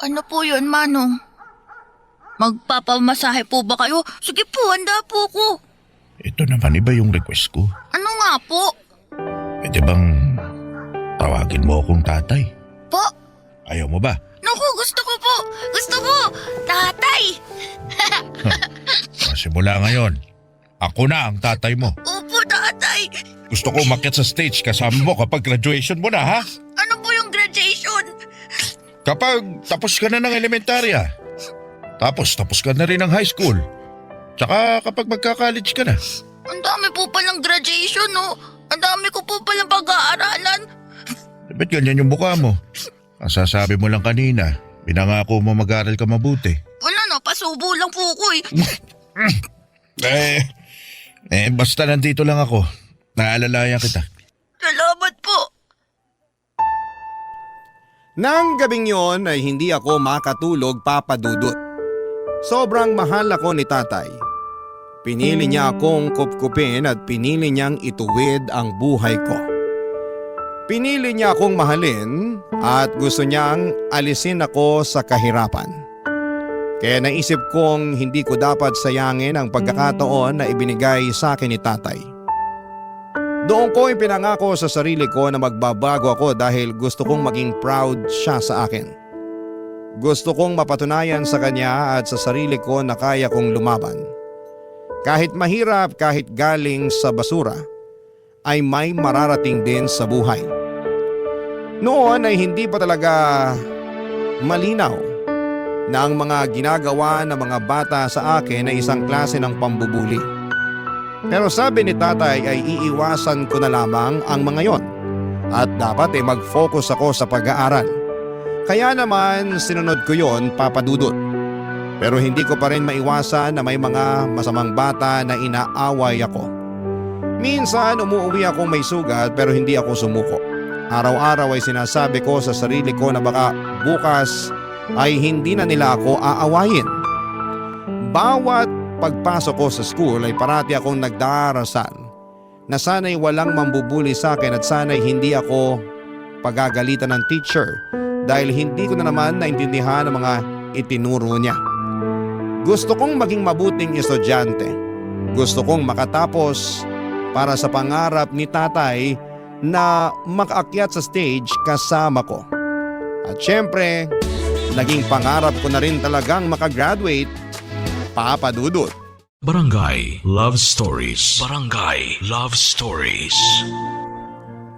Ano po yun, Manong? Magpapamasahe po ba kayo? Sige po, handa po ko. Ito naman, iba yung request ko. Ano nga po? Pwede bang tawagin mo akong tatay? Po? Ayaw mo ba? Naku, gusto ko po. Gusto ko. Tatay. Simula ngayon, ako na ang tatay mo. Opo, tatay. Gusto ko umakyat sa stage kasama mo kapag graduation mo na, ha? Ano po yung graduation? Kapag tapos ka na ng elementarya. Tapos ka na rin ng high school. Tsaka kapag magka-college ka na. Ang dami po palang graduation, no? Ang dami ko po palang pag-aaralan. Ba't ganyan yung mukha mo? Ang sasabi mo lang kanina, pinangako mo mag-aral ka mabuti. Wala na, pasubo lang po ko Basta nandito lang ako. Naalalayan kita. Salamat po. Nang gabing yon ay hindi ako makatulog, Papa Dudut. Sobrang mahal ako ni tatay. Pinili niya akong kupkupin at pinili niyang ituwid ang buhay ko. Pinili niya akong mahalin at gusto niyang alisin ako sa kahirapan. Kaya naisip kong hindi ko dapat sayangin ang pagkakataon na ibinigay sa akin ni tatay. Doon ko ipinangako sa sarili ko na magbabago ako dahil gusto kong maging proud siya sa akin. Gusto kong mapatunayan sa kanya at sa sarili ko na kaya kong lumaban. Kahit mahirap, kahit galing sa basura, ay may mararating din sa buhay. Noon ay hindi pa talaga malinaw na ang mga ginagawa ng mga bata sa akin ay isang klase ng pambubuli. Pero sabi ni tatay ay iiwasan ko na lamang ang mga yon at dapat ay mag-focus ako sa pag-aaral. Kaya naman sinunod ko yon, Papa Dudut. Pero hindi ko pa rin maiwasan na may mga masamang bata na inaaway ako. Minsan umuwi akong may sugat pero hindi ako sumuko. Araw-araw ay sinasabi ko sa sarili ko na baka bukas ay hindi na nila ako aawayin. Bawat pagpasok ko sa school ay parati akong nagdarasal na sana'y walang mambubuli sa akin at sana'y hindi ako pagagalitan ng teacher dahil hindi ko na naman naintindihan ang mga itinuro niya. Gusto kong maging mabuting estudyante. Gusto kong makatapos para sa pangarap ni tatay na makaakyat sa stage kasama ko. At syempre, naging pangarap ko na rin talagang makagraduate, Papa Dudut. Barangay Love Stories. Barangay Love Stories.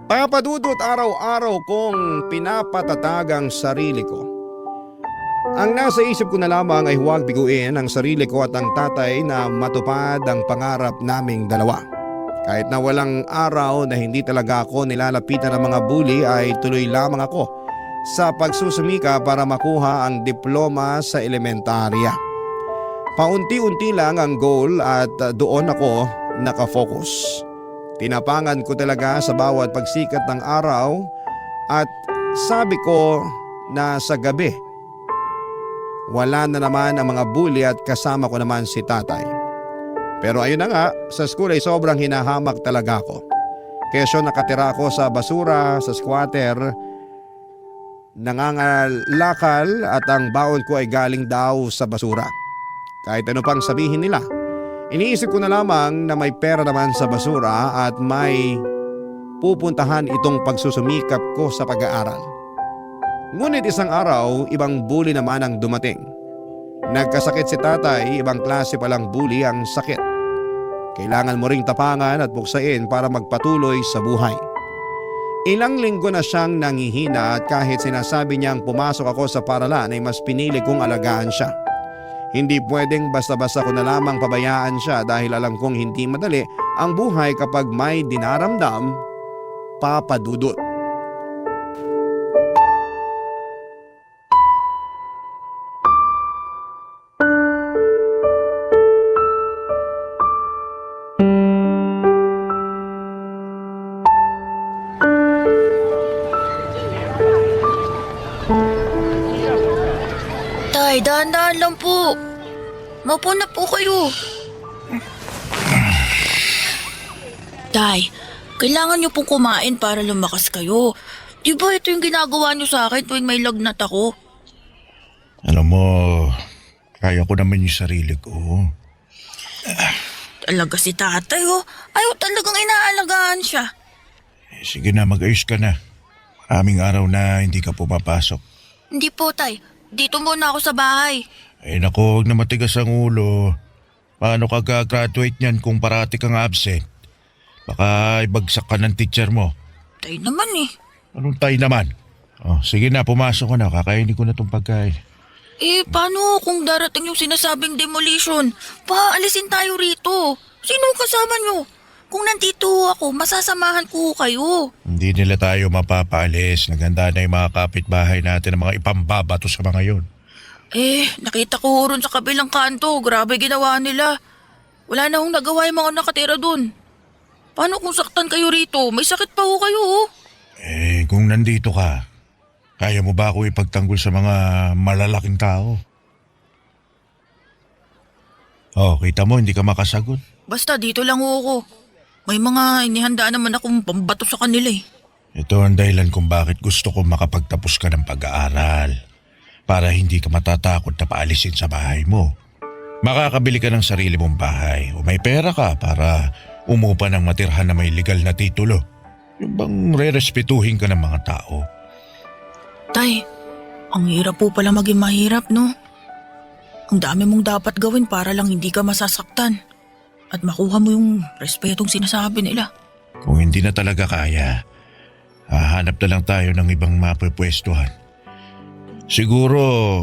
Papa Dudut, araw-araw kong pinapatatag ang sarili ko. Ang nasa isip ko na lamang ay huwag biguin ang sarili ko at ang tatay na matupad ang pangarap naming dalawa. Kahit na walang araw na hindi talaga ako nilalapitan ng mga bully ay tuloy lamang ako sa pagsusumika para makuha ang diploma sa elementarya. Paunti-unti lang ang goal at doon ako nakafocus. Tinapangan ko talaga sa bawat pagsikat ng araw at sabi ko na sa gabi, wala na naman ang mga bully at kasama ko naman si tatay. Pero ayun na nga, sa school ay sobrang hinahamak talaga ako. Kesyo nakatira ako sa basura, sa squatter, nangangalakal at ang baon ko ay galing daw sa basura. Kahit ano pang sabihin nila, iniisip ko na lamang na may pera naman sa basura at may pupuntahan itong pagsusumikap ko sa pag-aaral. Ngunit isang araw, ibang bully naman ang dumating. Nagkasakit si tatay, ibang klase palang bully ang sakit. Kailangan mo ring tapangan at buksain para magpatuloy sa buhay. Ilang linggo na siyang nangihina at kahit sinasabi niyang pumasok ako sa paralan ay mas pinili kong alagaan siya. Hindi pwedeng basta-basta ko na lamang pabayaan siya dahil alam kong hindi madali ang buhay kapag may dinaramdam, Papa Dudut. Tay, dahan-dahan lang po. Maupo na po kayo. Tay, kailangan niyo pong kumain para lumakas kayo. Di ba ito yung ginagawa niyo sa akin tuwing may lagnat ako? Alam mo, kaya ko naman yung sarili ko. Talaga si tatay, oh. Ayaw talagang inaalagaan siya. Sige na, mag-ayos ka na. Maraming araw na hindi ka pumapasok. Hindi po, tay. Dito muna ako sa bahay. Ay nako, huwag na matigas ang ulo. Paano ka gagraduate niyan kung parati kang absent? Baka ibagsak ka ng teacher mo. Tay naman eh. Anong tayo naman? Oh, sige na, pumasok ka na. Kakainin ko na tong pagkain. Paano kung darating yung sinasabing demolition? Paalisin tayo rito. Sino kasama nyo? Kung nandito ako, masasamahan ko kayo. Hindi nila tayo mapapaalis. Naganda na yung mga kapitbahay natin ng mga ipambabato sa mga yun. Nakita ko ron sa kabilang kanto. Grabe ginawa nila. Wala na hong nagawa yung mga nakatira dun. Paano kung saktan kayo rito? May sakit pa ho kayo, oh. Kung nandito ka, kaya mo ba ako ipagtanggol sa mga malalaking tao? Kita mo, hindi ka makasagot. Basta dito lang ho ako. May mga inihanda naman akong pambato sa kanila eh. Ito ang dahilan kung bakit gusto ko makapagtapos ka ng pag-aaral. Para hindi ka matatakot na paalisin sa bahay mo. Makakabili ka ng sarili mong bahay o may pera ka para umupa ng matirhan na may legal na titulo. Yung bang re-respetuhin ka ng mga tao. Tay, ang hirap po pala maging mahirap, no? Ang dami mong dapat gawin para lang hindi ka masasaktan at makuha mo yung respetong sinasabi nila. Kung hindi na talaga kaya, hahanap na lang tayo ng ibang mapapwestuhan. Siguro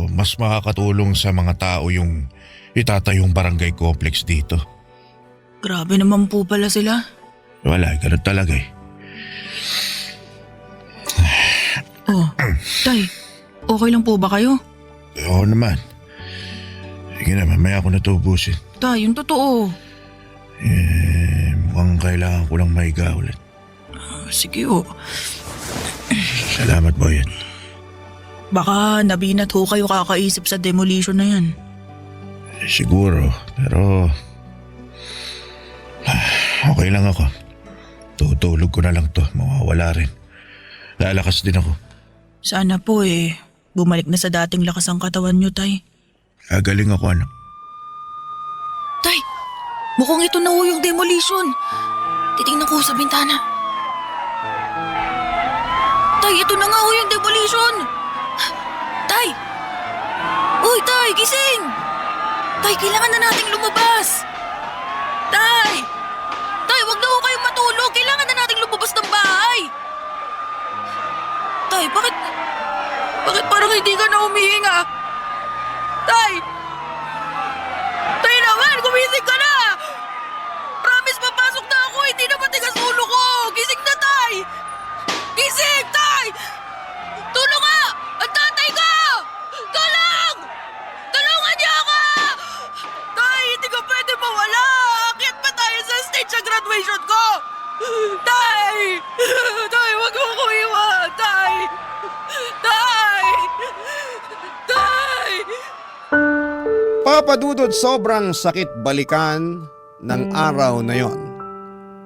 mas makakatulong sa mga tao yung itatayong barangay complex dito. Grabe naman po pala sila. Wala, ganun talaga eh. Tay, okay lang po ba kayo? Oo naman. Sige na, mamaya ako natubusin. Tay, yung totoo. Mukhang kailangan ko lang maiga ulit. Sige ho. Salamat, Boyan. Baka nabinat ho kayo kakaisip sa demolition na yan. Siguro, pero okay lang ako. Tutulog ko na lang to, mawawala rin. Lalakas din ako. Sana po bumalik na sa dating lakas ang katawan nyo, Tay. Gagaling ako, anak. Tay, mukhang ito na ho yung demolition. Titingnan ko sa bintana. Tay, ito na nga ho yung demolition. Tay! Uy, Tay, gising! Tay, kailangan na nating lumabas. Tay! Tay, wag na ho kayong matulog. Kailangan na nating lumabas ng bahay. Tay, bakit parang hindi ka na humihinga? Tay! Tay naman, gumising ka na! Promise, papasok na ako. Hindi na matigas ulo ko. Gising na, Tay! Gising, Tay! Tulong nga! Ang tatay ko! Tulong! Tulungan niyo ako! Tay, hindi ka pwede mawala. Akyat pa tayo sa stage sa graduation ko! Tay! Tay, wag mo ko iwan! Tay! Tay! Tay! Papadudod, sobrang sakit balikan ng araw na yon.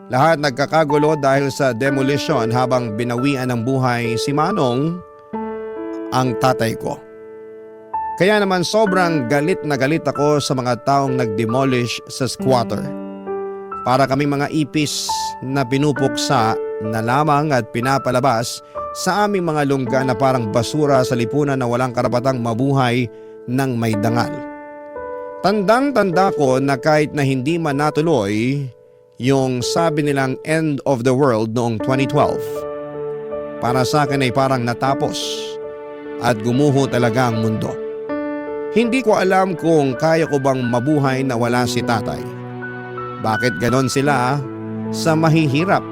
Lahat nagkakagulo dahil sa demolition habang binawian ng buhay si Manong, ang tatay ko. Kaya naman sobrang galit na galit ako sa mga taong nag-demolish sa squatter. Para kaming mga ipis na pinupuksa na lamang at pinapalabas sa aming mga lungga na parang basura sa lipunan na walang karapatang mabuhay ng may dangal. Tandang-tanda ko na kahit na hindi man natuloy yung sabi nilang end of the world noong 2012, para sa akin ay parang natapos at gumuho talaga ang mundo. Hindi ko alam kung kaya ko bang mabuhay na wala si tatay. Bakit ganon sila sa mahihirap?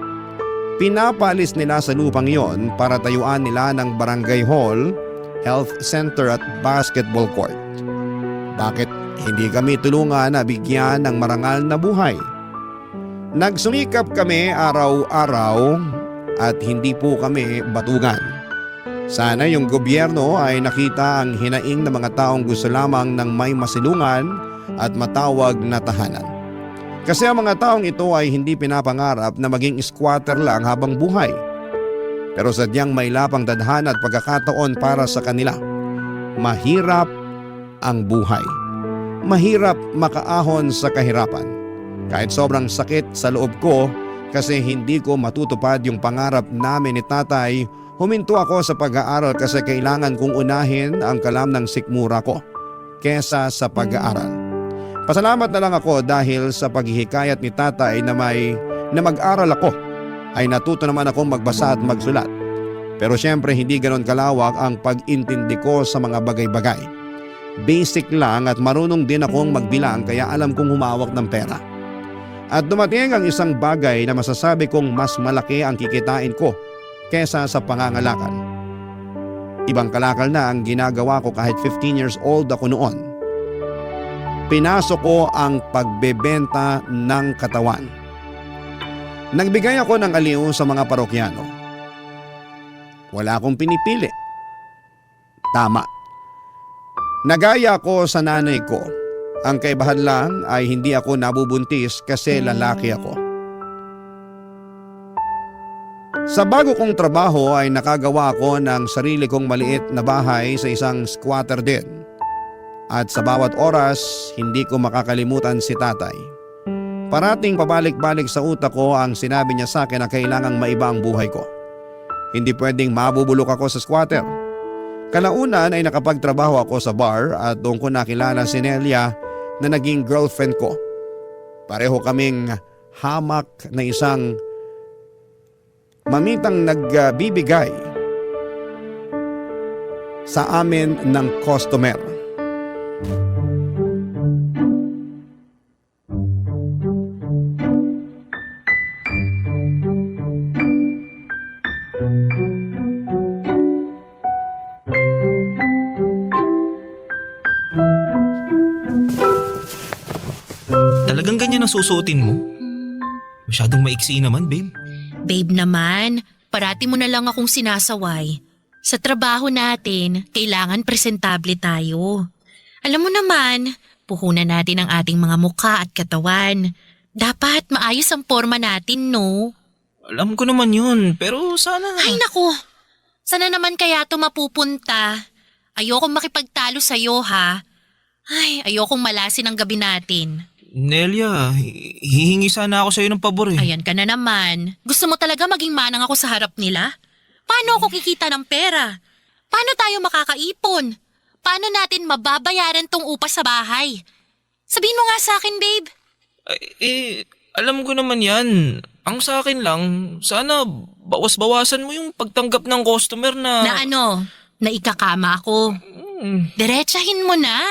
Pinapalis nila sa lupang yon para tayuan nila ng barangay hall, health center at basketball court. Bakit hindi kami tulungan na bigyan ng marangal na buhay? Nagsumikap kami araw-araw at hindi po kami batugan. Sana yung gobyerno ay nakita ang hinaing ng mga taong gusto lamang ng may masilungan at matawag na tahanan. Kasi ang mga taong ito ay hindi pinapangarap na maging squatter lang habang buhay. Pero sadyang may lapang tadhana at pagkakataon para sa kanila. Mahirap ang buhay. Mahirap makaahon sa kahirapan. Kahit sobrang sakit sa loob ko kasi hindi ko matutupad yung pangarap namin ni tatay, huminto ako sa pag-aaral kasi kailangan kong unahin ang kalam ng sikmura ko kesa sa pag-aaral. Pasalamat na lang ako dahil sa paghihikayat ni tatay na mag-aral ako ay natuto naman akong magbasa at magsulat. Pero syempre hindi ganon kalawak ang pag-intindi ko sa mga bagay-bagay. basic lang at marunong din akong magbilang kaya alam kong humawak ng pera. At dumating ang isang bagay na masasabi kong mas malaki ang kikitain ko kesa sa pangangalakal. Ibang kalakal na ang ginagawa ko kahit 15 years old ako noon. Pinasok ko ang pagbebenta ng katawan. Nagbigay ako ng aliw sa mga parokyano. Wala akong pinipili. Tama. Nagaya ko sa nanay ko. Ang kaibahan lang ay hindi ako nabubuntis kasi lalaki ako. Sa bago kong trabaho ay nakagawa ko ng sarili kong maliit na bahay sa isang squatter din. At sa bawat oras, hindi ko makakalimutan si tatay. Parating pabalik-balik sa utak ko ang sinabi niya sa akin na kailangang maiba ang buhay ko. Hindi pwedeng mabubulok ako sa squatter. Kalaunan ay nakapagtrabaho ako sa bar at doon ko nakilala si Nelia na naging girlfriend ko. Pareho kaming hamak na isang mamitang nagbibigay sa amin ng customer. Talagang ganyan ang susuotin mo? Masyadong maiksi naman, babe. Babe naman, parati mo na lang akong sinasaway. Sa trabaho natin, kailangan presentable tayo. Alam mo naman, puhunan natin ang ating mga mukha at katawan. Dapat maayos ang forma natin, no? Alam ko naman yun, pero sana... Ay naku, sana naman kaya ito mapupunta. Ayokong makipagtalo sa'yo, ha? Ay, ayokong malasin ang gabi natin. Nelia, hihingi sana ako sa'yo ng pabor eh. Ayan ka na naman. Gusto mo talaga maging manang ako sa harap nila? Paano ako kikita ng pera? Paano tayo makakaipon? Paano natin mababayaran tong upa sa bahay? Sabihin mo nga sa akin, babe. Alam ko naman yan. Ang sa akin lang, sana bawas-bawasan mo yung pagtanggap ng customer na... Na ano? Na ikakama ako. Diretsahin mo na.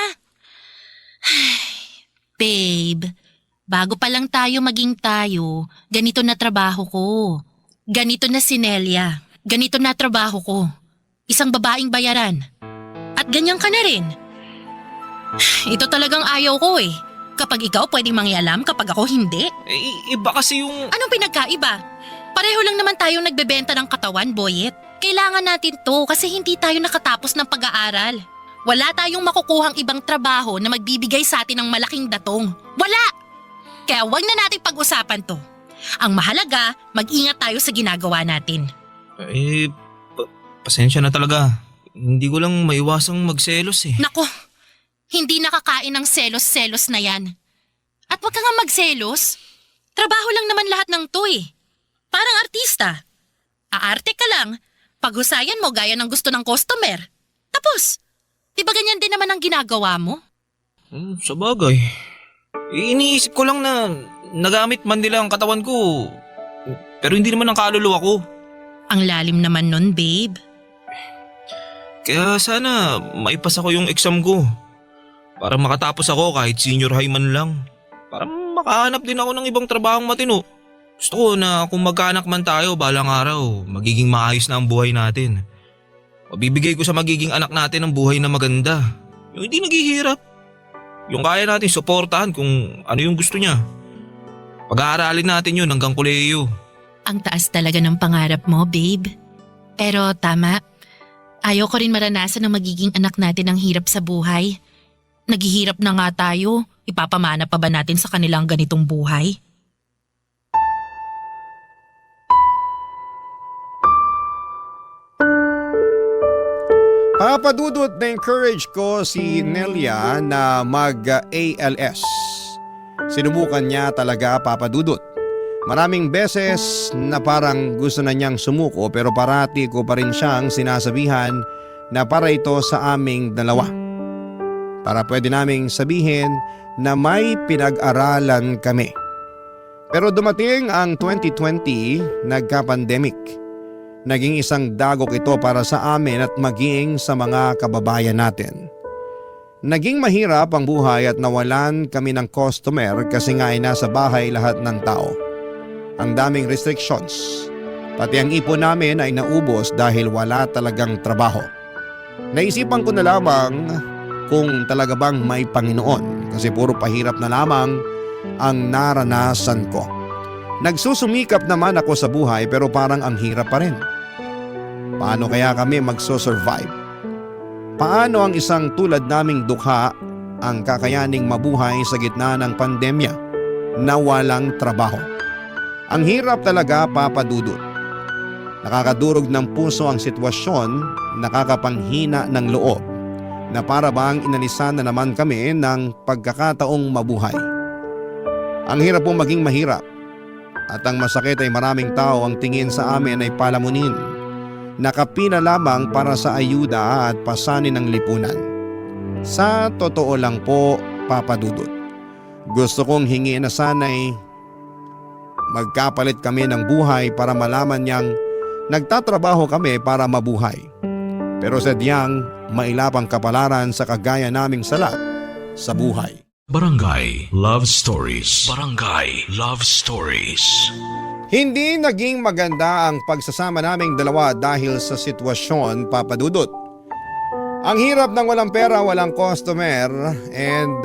Babe, bago pa lang tayo maging tayo, ganito na trabaho ko. Ganito na si Nelia. Ganito na trabaho ko. Isang babaeng bayaran. At ganyan ka na rin. Ito talagang ayaw ko eh. Kapag ikaw pwedeng mangialam, kapag ako hindi. Iba kasi yung... Anong pinagkaiba? Pareho lang naman tayong nagbebenta ng katawan, Boyet. Kailangan natin to kasi hindi tayo nakatapos ng pag-aaral. Wala tayong makukuhang ibang trabaho na magbibigay sa atin ng malaking datong. Wala! Kaya wag na nating pag-usapan to. Ang mahalaga, mag-ingat tayo sa ginagawa natin. Pasensya na talaga. Hindi ko lang maiwasang magselos eh. Nako, hindi nakakain ng selos-selos na yan. At wag ka nga magselos. Trabaho lang naman lahat ng to eh. Parang artista. Aarte ka lang, paghusayan mo gaya ng gusto ng customer. Tapos, di ba ganyan din naman ang ginagawa mo? Sa bagay. Iniisip ko lang na nagamit man nila ang katawan ko. Pero hindi naman ang kaluluwa ko. Ang lalim naman nun, babe. Kaya sana maipasa ko yung exam ko. Para makatapos ako kahit senior high man lang. Para makahanap din ako ng ibang trabahong matino. Gusto ko na kung magkaanak man tayo balang araw, magiging maayos na ang buhay natin. Mabibigay ko sa magiging anak natin ang buhay na maganda. Yung hindi naghihirap. Yung kaya natin suportahan kung ano yung gusto niya. Pag-aaralin natin yun hanggang kolehiyo. Ang taas talaga ng pangarap mo, babe. Pero tama, ayaw ko rin maranasan na magiging anak natin ang hirap sa buhay. Naghihirap na nga tayo, ipapamana pa ba natin sa kanilang ganitong buhay? Papadudot na encourage ko si Nelia na mag-ALS. Sinubukan niya talaga, papadudot. Maraming beses na parang gusto na niyang sumuko pero parati ko pa rin siyang sinasabihan na para ito sa aming dalawa. Para pwede naming sabihin na may pinag-aralan kami. Pero dumating ang 2020, nagka-pandemic. Naging isang dagok ito para sa amin at maging sa mga kababayan natin. Naging mahirap ang buhay at nawalan kami ng customer kasi nga ay nasa bahay lahat ng tao. Ang daming restrictions. Pati ang ipon namin ay naubos dahil wala talagang trabaho. Naisipan ko na lamang kung talaga bang may Panginoon kasi puro pahirap na lamang ang naranasan ko. Nagsusumikap naman ako sa buhay pero parang ang hirap pa rin. Paano kaya kami magso-survive? Paano ang isang tulad naming dukha ang kakayaning mabuhay sa gitna ng pandemya na walang trabaho? Ang hirap talaga, Papa Dudut. Nakakadurog ng puso ang sitwasyon, nakakapanghina ng loob na para bang inalisan na naman kami ng pagkakataong mabuhay. Ang hirap pong maging mahirap at ang masakit ay maraming tao ang tingin sa amin ay palamunin. Nakapila lamang para sa ayuda at pasanin ng lipunan. Sa totoo lang po, Papa Dudut, gusto kong hingi na sana'y magkapalit kami ng buhay para malaman niyang nagtatrabaho kami para mabuhay. Pero sadyang mailapang kapalaran sa kagaya naming salat sa buhay. Barangay Love Stories. Barangay Love Stories. Hindi naging maganda ang pagsasama naming dalawa dahil sa sitwasyon, Papa Dudut. Ang hirap ng walang pera, walang customer and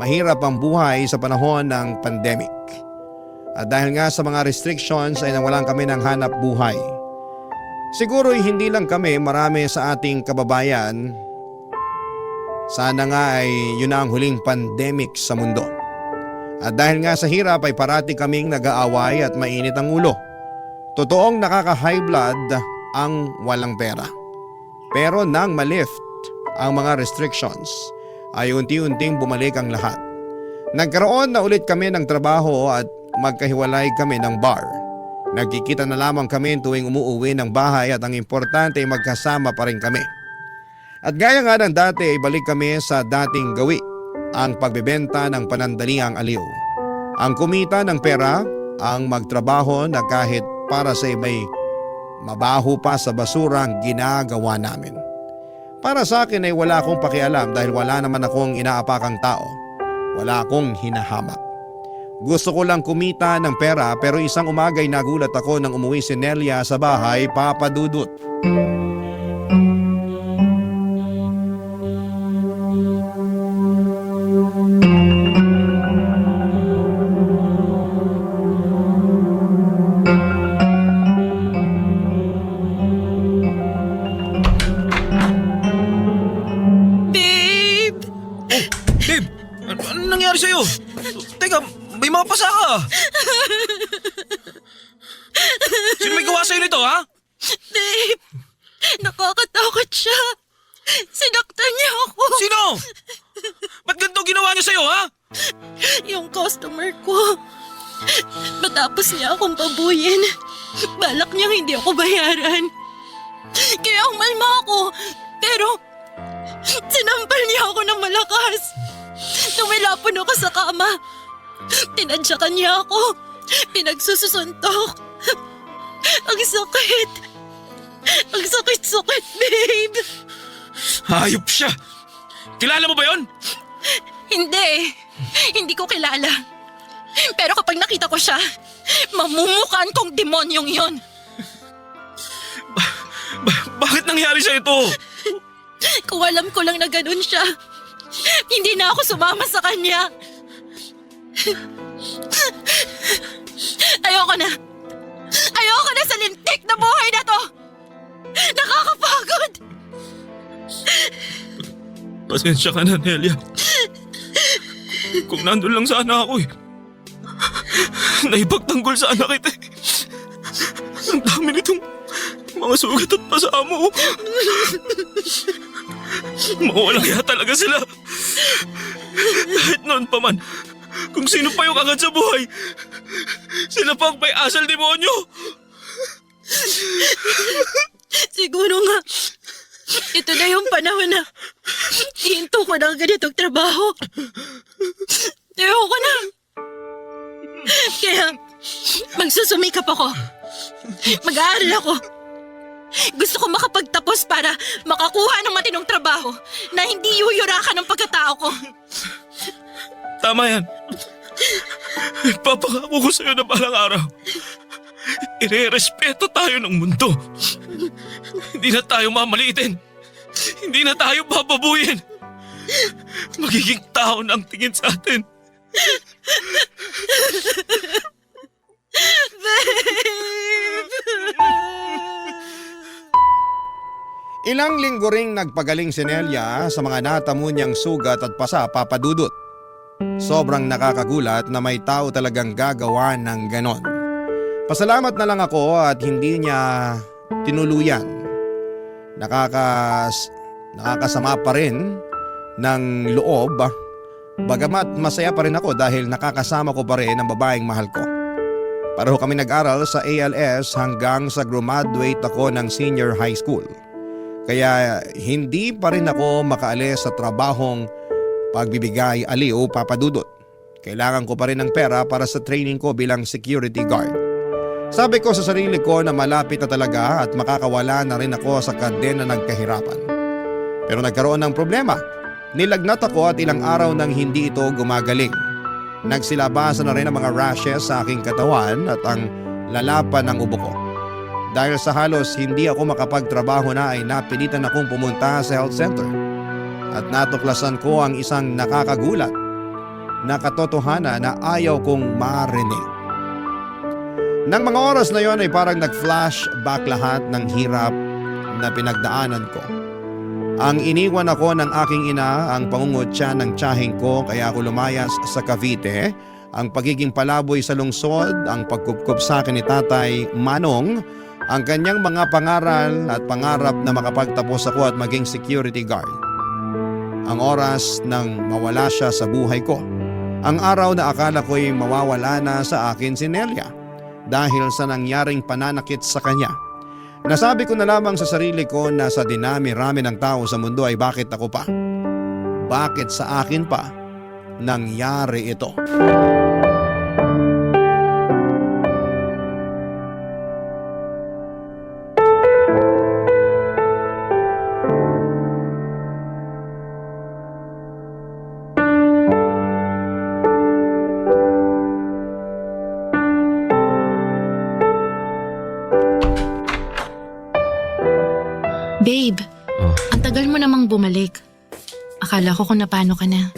mahirap ang buhay sa panahon ng pandemic. At dahil nga sa mga restrictions ay nawalan kami ng hanap buhay. Siguro hindi lang kami, marami sa ating kababayan. Sana nga ay yun na ang huling pandemic sa mundo. At dahil nga sa hirap ay parati kaming nag-aaway at mainit ang ulo. Totoong nakaka-high blood ang walang pera. Pero nang malift ang mga restrictions ay unti-unting bumalik ang lahat. Nagkaroon na ulit kami ng trabaho at magkahiwalay kami ng bar. Nagkikita na lamang kami tuwing umuuwi ng bahay at ang importante ay magkasama pa rin kami. At gaya nga ng dati ay balik kami sa dating gawi. Ang pagbebenta ng panandaliang aliw. Ang kumita ng pera, ang magtrabaho na kahit para sa iba'y mabaho pa sa basura ang ginagawa namin. Para sa akin ay wala akong pakialam dahil wala naman akong inaapakang tao. Wala akong hinahamak. Gusto ko lang kumita ng pera pero isang umaga'y nagulat ako nang umuwi si Nelia sa bahay, Papa Dudut. Sa'yo? Teka, may mga pasa ka. Sino may gawa sa'yo nito, ha? Dave, nakakatakot siya. Sinaktan niya ako. Sino? Ba't ganito ginawa niya sa'yo, ha? Yung customer ko. Matapos niya akong pabuyin, balak niyang hindi ako bayaran. Kaya umalma ako, pero sinampal niya ako ng malakas. Tumilapon ako sa kama. Tinadyakan niya ako. Pinagsusuntok. Ang sakit. Ang sakit-sakit, babe. Hayop siya. Kilala mo ba yon? Hindi. Hindi ko kilala. Pero kapag nakita ko siya, mamumukaan kong demonyong yon. Bakit nangyari sa ito? Kung alam ko lang na ganun siya, hindi na ako sumama sa kanya. Ayoko na. Ayoko na sa lintik na buhay na to. Nakakapagod. Pasensya ka na, Nelia. Kung nandun lang sana ako eh. Naipagtanggol sana kita eh. Ang dami nitong mga sugat at pasa mo. Mawalang kaya talaga sila. Kahit noon pa man, kung sino pa yung angat sa buhay, sila pa ang may asal demonyo. Siguro nga, ito na yung panahon na hihinto ko ng ganitong trabaho. Ayoko na. Kaya magsusumikap ako. Mag-aaral ako. Gusto ko makapagtapos para makakuha ng matinong trabaho na hindi yuyurakan ng pagkatao ko. Tama yan. Papangako ko sa'yo na balang araw. Ire-respeto tayo ng mundo. Hindi na tayo mamaliitin. Hindi na tayo papabuyin. Magiging tao na ang tingin sa atin. Ilang linggo ring nagpagaling si Nelia sa mga natamo niyang sugat at pasa, Papa Dudut. Sobrang nakakagulat na may tao talagang gagawa ng ganon. Pasalamat na lang ako at hindi niya tinuluyan. Nakakasama pa rin ng loob, bagamat masaya pa rin ako dahil nakakasama ko pa rin ang babaeng mahal ko. Pareho kami nag-aral sa ALS hanggang sa graduate ako ng senior high school. Kaya hindi pa rin ako makaalis sa trabahong pagbibigay aliw, Papa Dudut. Kailangan ko pa rin ng pera para sa training ko bilang security guard. Sabi ko sa sarili ko na malapit na talaga at makakawala na rin ako sa kadena ng kahirapan. Pero nagkaroon ng problema. Nilagnat ako at ilang araw nang hindi ito gumagaling. Nagsilabasan na rin ang mga rashes sa aking katawan at ang lalapan ng ubo ko. Dahil sa halos hindi ako makapagtrabaho na ay napilitan akong pumunta sa health center. At natuklasan ko ang isang nakakagulat na katotohanan na ayaw kong marinig. Nang mga oras na yon ay parang nag-flashback lahat ng hirap na pinagdaanan ko. Ang iniwan ako ng aking ina, ang pangungutya ng tiyaheng ko kaya ako lumayas sa Cavite, ang pagiging palaboy sa lungsod, ang pagkupkup sa akin ni Tatay Manong, ang kanyang mga pangaral at pangarap na makapagtapos ako at maging security guard. Ang oras nang mawala siya sa buhay ko. Ang araw na akala ko'y mawawala na sa akin si Nelia dahil sa nangyaring pananakit sa kanya. Nasabi ko na lamang sa sarili ko na sa dinami-rami ng tao sa mundo ay bakit ako pa? Bakit sa akin pa nangyari ito? Babe, ang tagal mo namang bumalik. Akala ko kung napano ka na.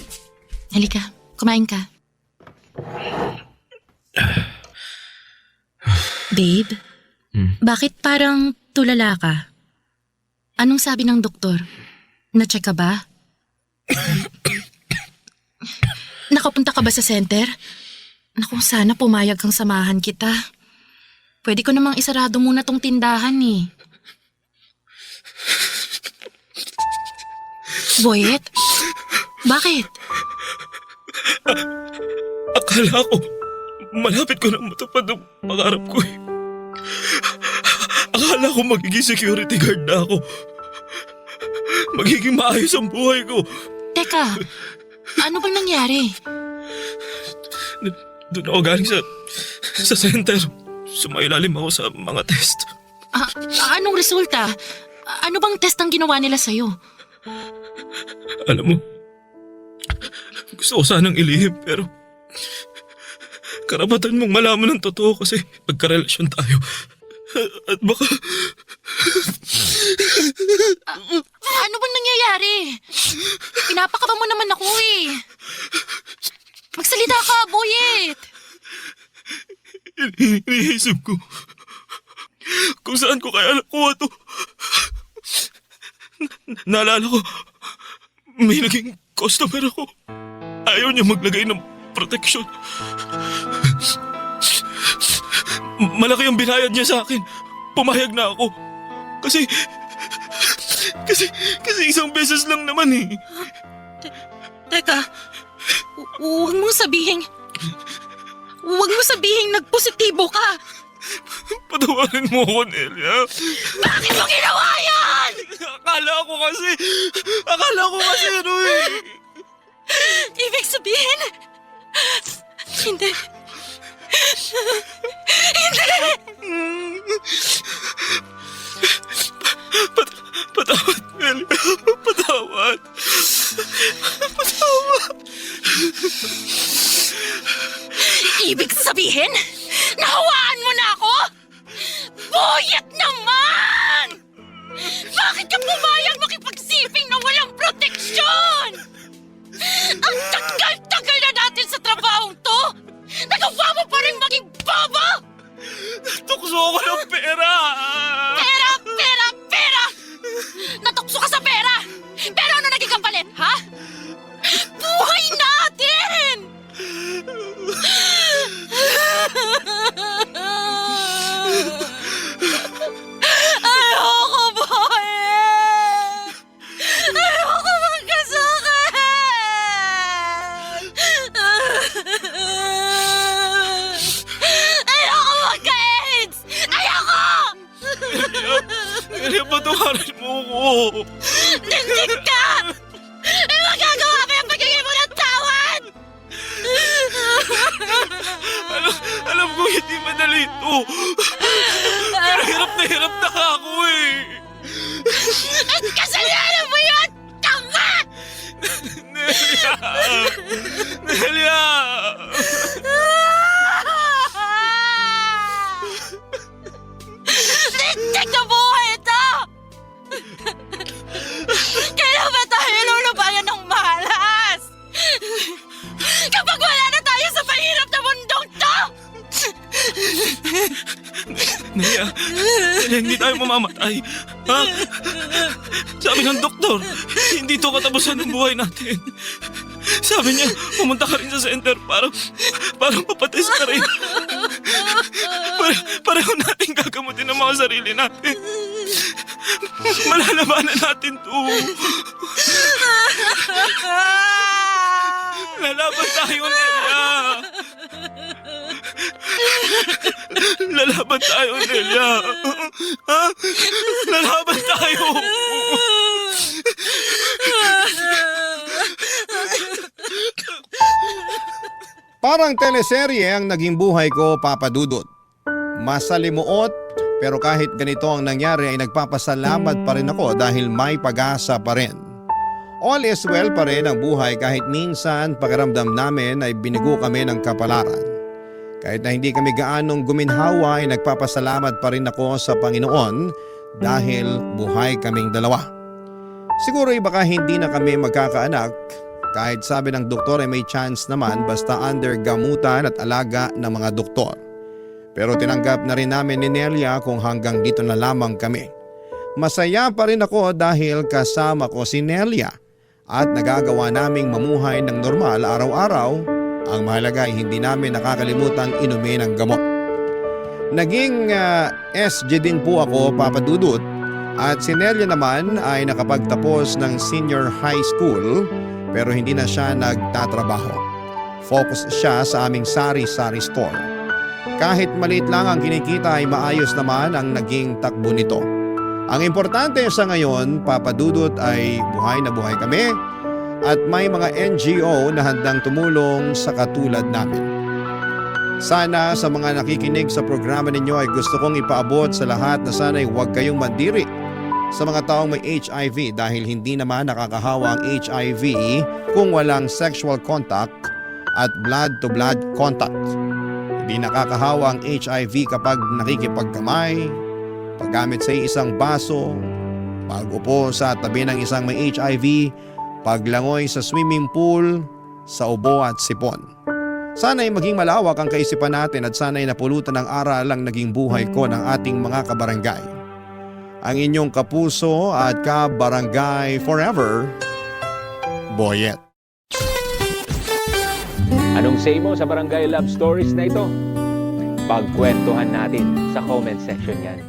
Halika, kumain ka. Babe, bakit parang tulala ka? Anong sabi ng doktor? Na-check ka ba? Nakapunta ka ba sa center? Naku, sana pumayag kang samahan kita. Pwede ko namang isarado muna tong tindahan eh. Boyet? Bakit? Akala ko, malapit ko na matupad ang pangarap ko eh. Akala ko magiging security guard na ako. Magiging maayos ang buhay ko. Teka, ano bang nangyari? Doon ako galing sa center. Sumailalim ako sa mga test. Anong resulta? Ano bang test ang ginawa nila sa'yo? Alam mo, gusto ko sanang ilihim pero karapatan mong malaman ng totoo kasi magkarelasyon tayo. At baka... Ano bang nangyayari? Pinapakaba mo naman ako eh. Magsalita ka, Boyet! Iniisip ko kung saan ko kaya nakuha to. Naalala ko, may naging customer ako. Ayaw niya maglagay ng proteksyon. Malaki ang binayad niya sa akin. Pumayag na ako. Kasi isang beses lang naman eh. Teka, huwag mong sabihin nagpositibo ka. Patawarin mo ako, Nelia. Bakit mo ginawa yan? Akala ko kasi ano eh. Ibig sabihin, hindi. Patawad, Nelia. Patawad. Patawad. Ibig sabihin, nahawaan mo na ako? Boyet naman! Bakit ka pumayag makipagsiping na walang proteksyon? Ang tagal-tagal na natin sa trabahong to! Nagawa mo pa rin maging bobo! Tukso ko ng pera! Pera! Pera! Pera! Natukso ka sa pera! Pero ano naging kapalit, ha? Buhay natin! Ayoko, Boyet! Ayoko magkasakit! Ayoko magka-AIDS! Ayoko! Nelia, patawarin mo ko. Lintik ka! May magagawa ka yung pagiging mo ng tawad! Alam ko hindi madali ito. Pero hirap na ako eh. At kasalanan mo yun! Tanga! Nelia! Nelia! Lintik na buhay ito! Kailan ba tayo lulubayan ng malas? Kapag wala na tayo sa mahirap na mundong to! Nelia, hindi tayo mamamatay. Ha? Sabi ng doktor, hindi to katapusan ng buhay natin. Sabi niya, pumunta ka rin sa center para mapatest ka rin. Pareho natin gagamutin ang mga sarili natin. Malalabanan natin to. Lalaban tayo, Nelia. Lalaban tayo, Nelia. Ha? Lalaban tayo. Parang teleserye ang naging buhay ko, Papa Dudut. Masalimuot, pero kahit ganito ang nangyari ay nagpapasalamat pa rin ako dahil may pag-asa pa rin. All is well pa rin ang buhay kahit minsan pakiramdam namin ay binigo kami ng kapalaran. Kahit na hindi kami gaanong guminhawa ay nagpapasalamat pa rin ako sa Panginoon dahil buhay kaming dalawa. Siguro ay baka hindi na kami magkakaanak kahit sabi ng doktor ay may chance naman basta under gamutan at alaga ng mga doktor. Pero tinanggap na rin namin ni Nelia kung hanggang dito na lamang kami. Masaya pa rin ako dahil kasama ko si Nelia at nagagawa naming mamuhay ng normal araw-araw. Ang mahalaga ay hindi namin nakakalimutang inumin ang gamot. Naging SG din po ako, Papa Dudut, at si Nelia naman ay nakapagtapos ng senior high school pero hindi na siya nagtatrabaho. Focus siya sa aming sari-sari store. Kahit maliit lang ang kinikita ay maayos naman ang naging takbo nito. Ang importante sa ngayon, Papa Dudut, ay buhay na buhay kami at may mga NGO na handang tumulong sa katulad namin. Sana sa mga nakikinig sa programa ninyo ay gusto kong ipaabot sa lahat na sana'y huwag kayong mandiri sa mga taong may HIV dahil hindi naman nakakahawa ang HIV kung walang sexual contact at blood-to-blood contact. Hindi nakakahawa ang HIV kapag nakikipagkamay, paggamit sa isang baso, pag-upo sa tabi ng isang may HIV, paglangoy sa swimming pool, sa ubo at sipon. Sana'y maging malawak ang kaisipan natin at sana'y napulutan ng aral ang naging buhay ko ng ating mga kabarangay. Ang inyong kapuso at kabarangay forever, Boyet. Anong say mo sa Barangay Love Stories na ito? Pagkwentuhan natin sa comment section yan.